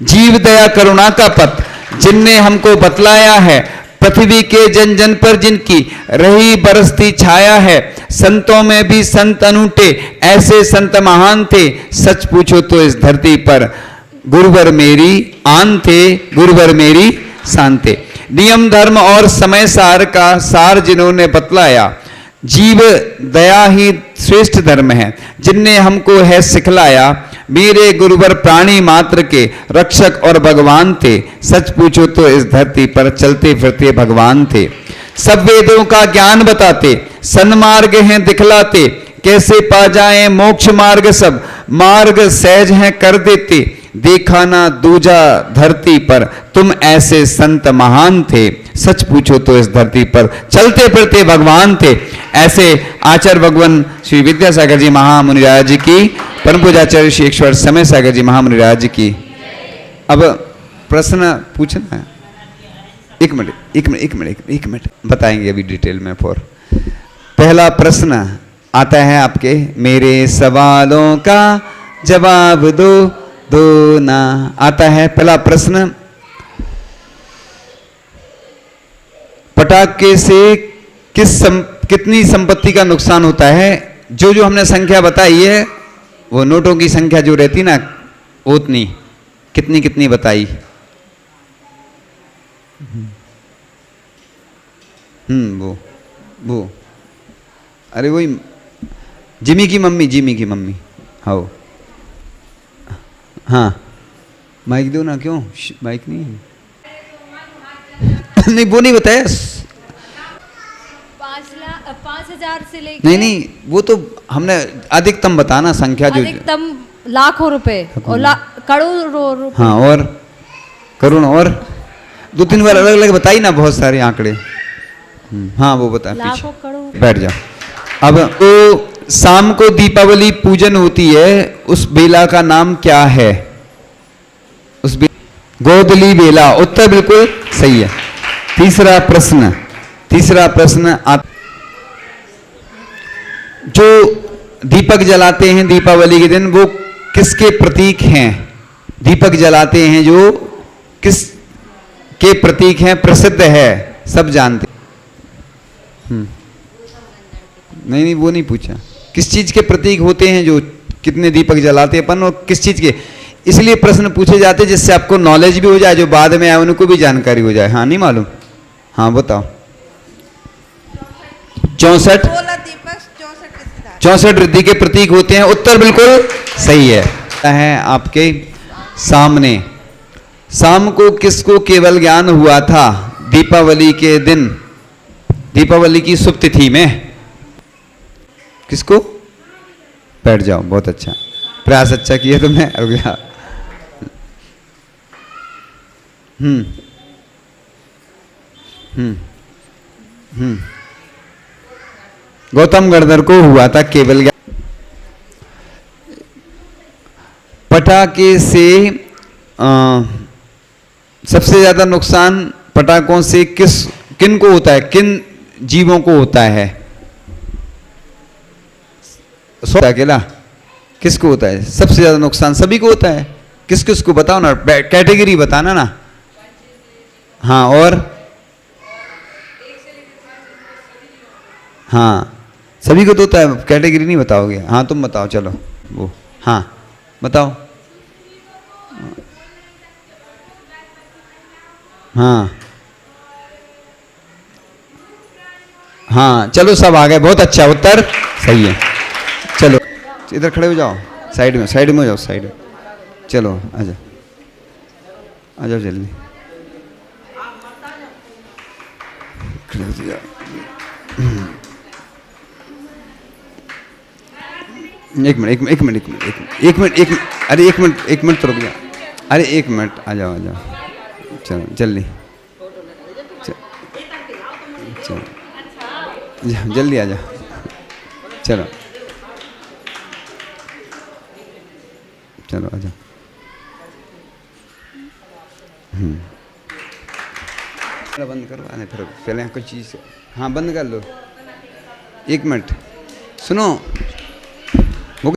जीव दया करुणा का पथ जिनने हमको बतलाया है, पृथ्वी के जन जन पर जिनकी रही बरसती छाया है। संतों में भी संत अनूठे, ऐसे संत महान थे, सच पूछो तो इस धरती पर गुरुवर मेरी आन थे, गुरुवर मेरी शान थे। नियम धर्म और समय सार का सार जिन्होंने बतलाया, जीव दया ही श्रेष्ठ धर्म है जिनने हमको है सिखलाया। मेरे गुरुवर प्राणी मात्र के रक्षक और भगवान थे, सच पूछो तो इस धरती पर चलते फिरते भगवान थे। सब वेदों का ज्ञान बताते, सन्मार्ग हैं दिखलाते, कैसे पा जाएं मोक्ष मार्ग सब मार्ग सहज हैं कर देते। देखा ना दूजा धरती पर तुम ऐसे संत महान थे, सच पूछो तो इस धरती पर चलते फिरते भगवान थे। ऐसे आचार्य भगवान श्री विद्यासागर जी महामुनिराज की, परम पूज्याचार्य श्री ईश्वर समय सागर जी महामुनिराज की। अब प्रश्न पूछना है, एक मिनट बताएंगे अभी डिटेल में। फॉर पहला प्रश्न आता है आपके, मेरे सवालों का जवाब दो ना। आता है पहला प्रश्न, पटाखे से कितनी संपत्ति का नुकसान होता है? जो हमने संख्या बताई है वो नोटों की संख्या जो रहती ना उतनी, कितनी बताई? वो अरे वही जिमी की मम्मी हाँ माइक दो ना। क्यों माइक नहीं नहीं वो नहीं बताया। 5 लाख 5,000 से लेकर नहीं नहीं, वो तो हमने अधिकतम बताना संख्या जो अधिकतम लाखों रुपए और करोड़ों रुपए। हाँ, और करुण, और 2-3 बार अलग अलग बताई ना, बहुत सारे आंकड़े। हाँ वो बता, लाखों पीछे करोड़। बैठ जाओ। अब तो शाम को दीपावली पूजन होती है, उस बेला का नाम क्या है? उस गोदली बेला, उत्तर बिल्कुल सही है। तीसरा प्रश्न आप जो दीपक जलाते हैं दीपावली के दिन, वो किसके प्रतीक हैं? दीपक जलाते हैं जो किस के प्रतीक हैं? प्रसिद्ध है, सब जानते। नहीं, वो नहीं पूछा। किस चीज के प्रतीक होते हैं जो कितने दीपक जलाते हैं अपन, और किस चीज के? इसलिए प्रश्न पूछे जाते हैं जिससे आपको नॉलेज भी हो जाए, जो बाद में आए उनको भी जानकारी हो जाए। हाँ, नहीं मालूम? हाँ बताओ। 64 रिद्धि के प्रतीक होते हैं, उत्तर बिल्कुल सही है आपके सामने। शाम को किसको केवल ज्ञान हुआ था दीपावली के दिन, दीपावली की शुभ तिथि में? किसको? बैठ जाओ, बहुत अच्छा प्रयास, अच्छा किया तुमने। रुक गया। गौतम गणधर को हुआ था केवल ज्ञान। पटाखे से सबसे ज्यादा नुकसान पटाखों से किन को होता है, किन जीवों को होता है? अकेला किसको होता है सबसे ज्यादा नुकसान? सभी को होता है। किस किस को बताओ ना, कैटेगरी बताना ना। हाँ, और हाँ सभी को तो होता है, कैटेगरी नहीं बताओगे? हाँ तुम बताओ, चलो वो, हाँ बताओ। हाँ हाँ, चलो सब आ गए, बहुत अच्छा, उत्तर सही है। चलो इधर खड़े हो जाओ, साइड में हो जाओ, साइड में। चलो आ जाओ जल्दी। एक मिनट, अरे एक मिनट तो रुक जा। अरे एक मिनट, आ जाओ। चलो जल्दी, चलो जल्दी आ जाओ। चलो आ जाओ। बंद करो, आने फिर पहले कुछ चीज़। हाँ बंद कर लो, 1 मिनट सुनो।